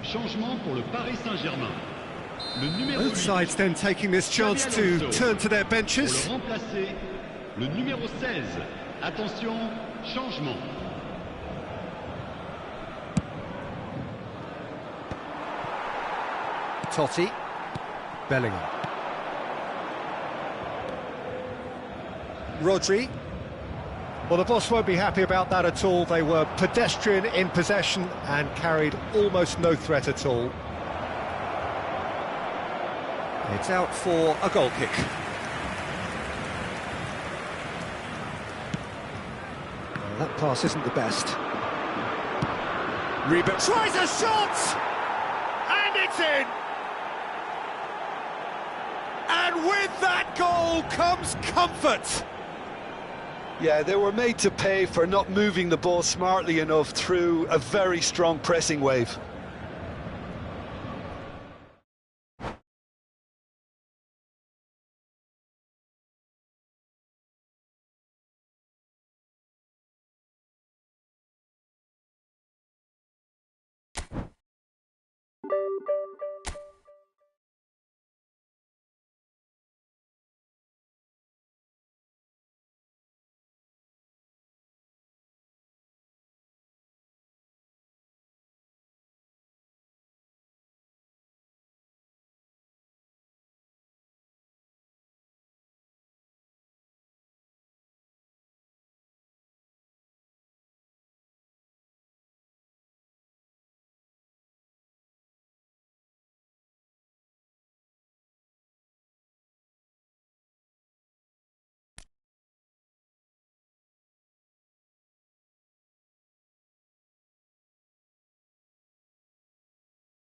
Changement pour le Paris Saint-Germain. Le numéro Both 8, sides then taking this chance to turn to their pour benches. le remplacer, le numéro 16. Attention, changement. Totti. Bellingham. Rodri. Well, the boss won't be happy about that at all. They were pedestrian in possession and carried almost no threat at all. It's out for a goal kick. Well, that pass isn't the best. Reba tries a shot! And it's in! And with that goal comes comfort! Yeah, they were made to pay for not moving the ball smartly enough through a very strong pressing wave.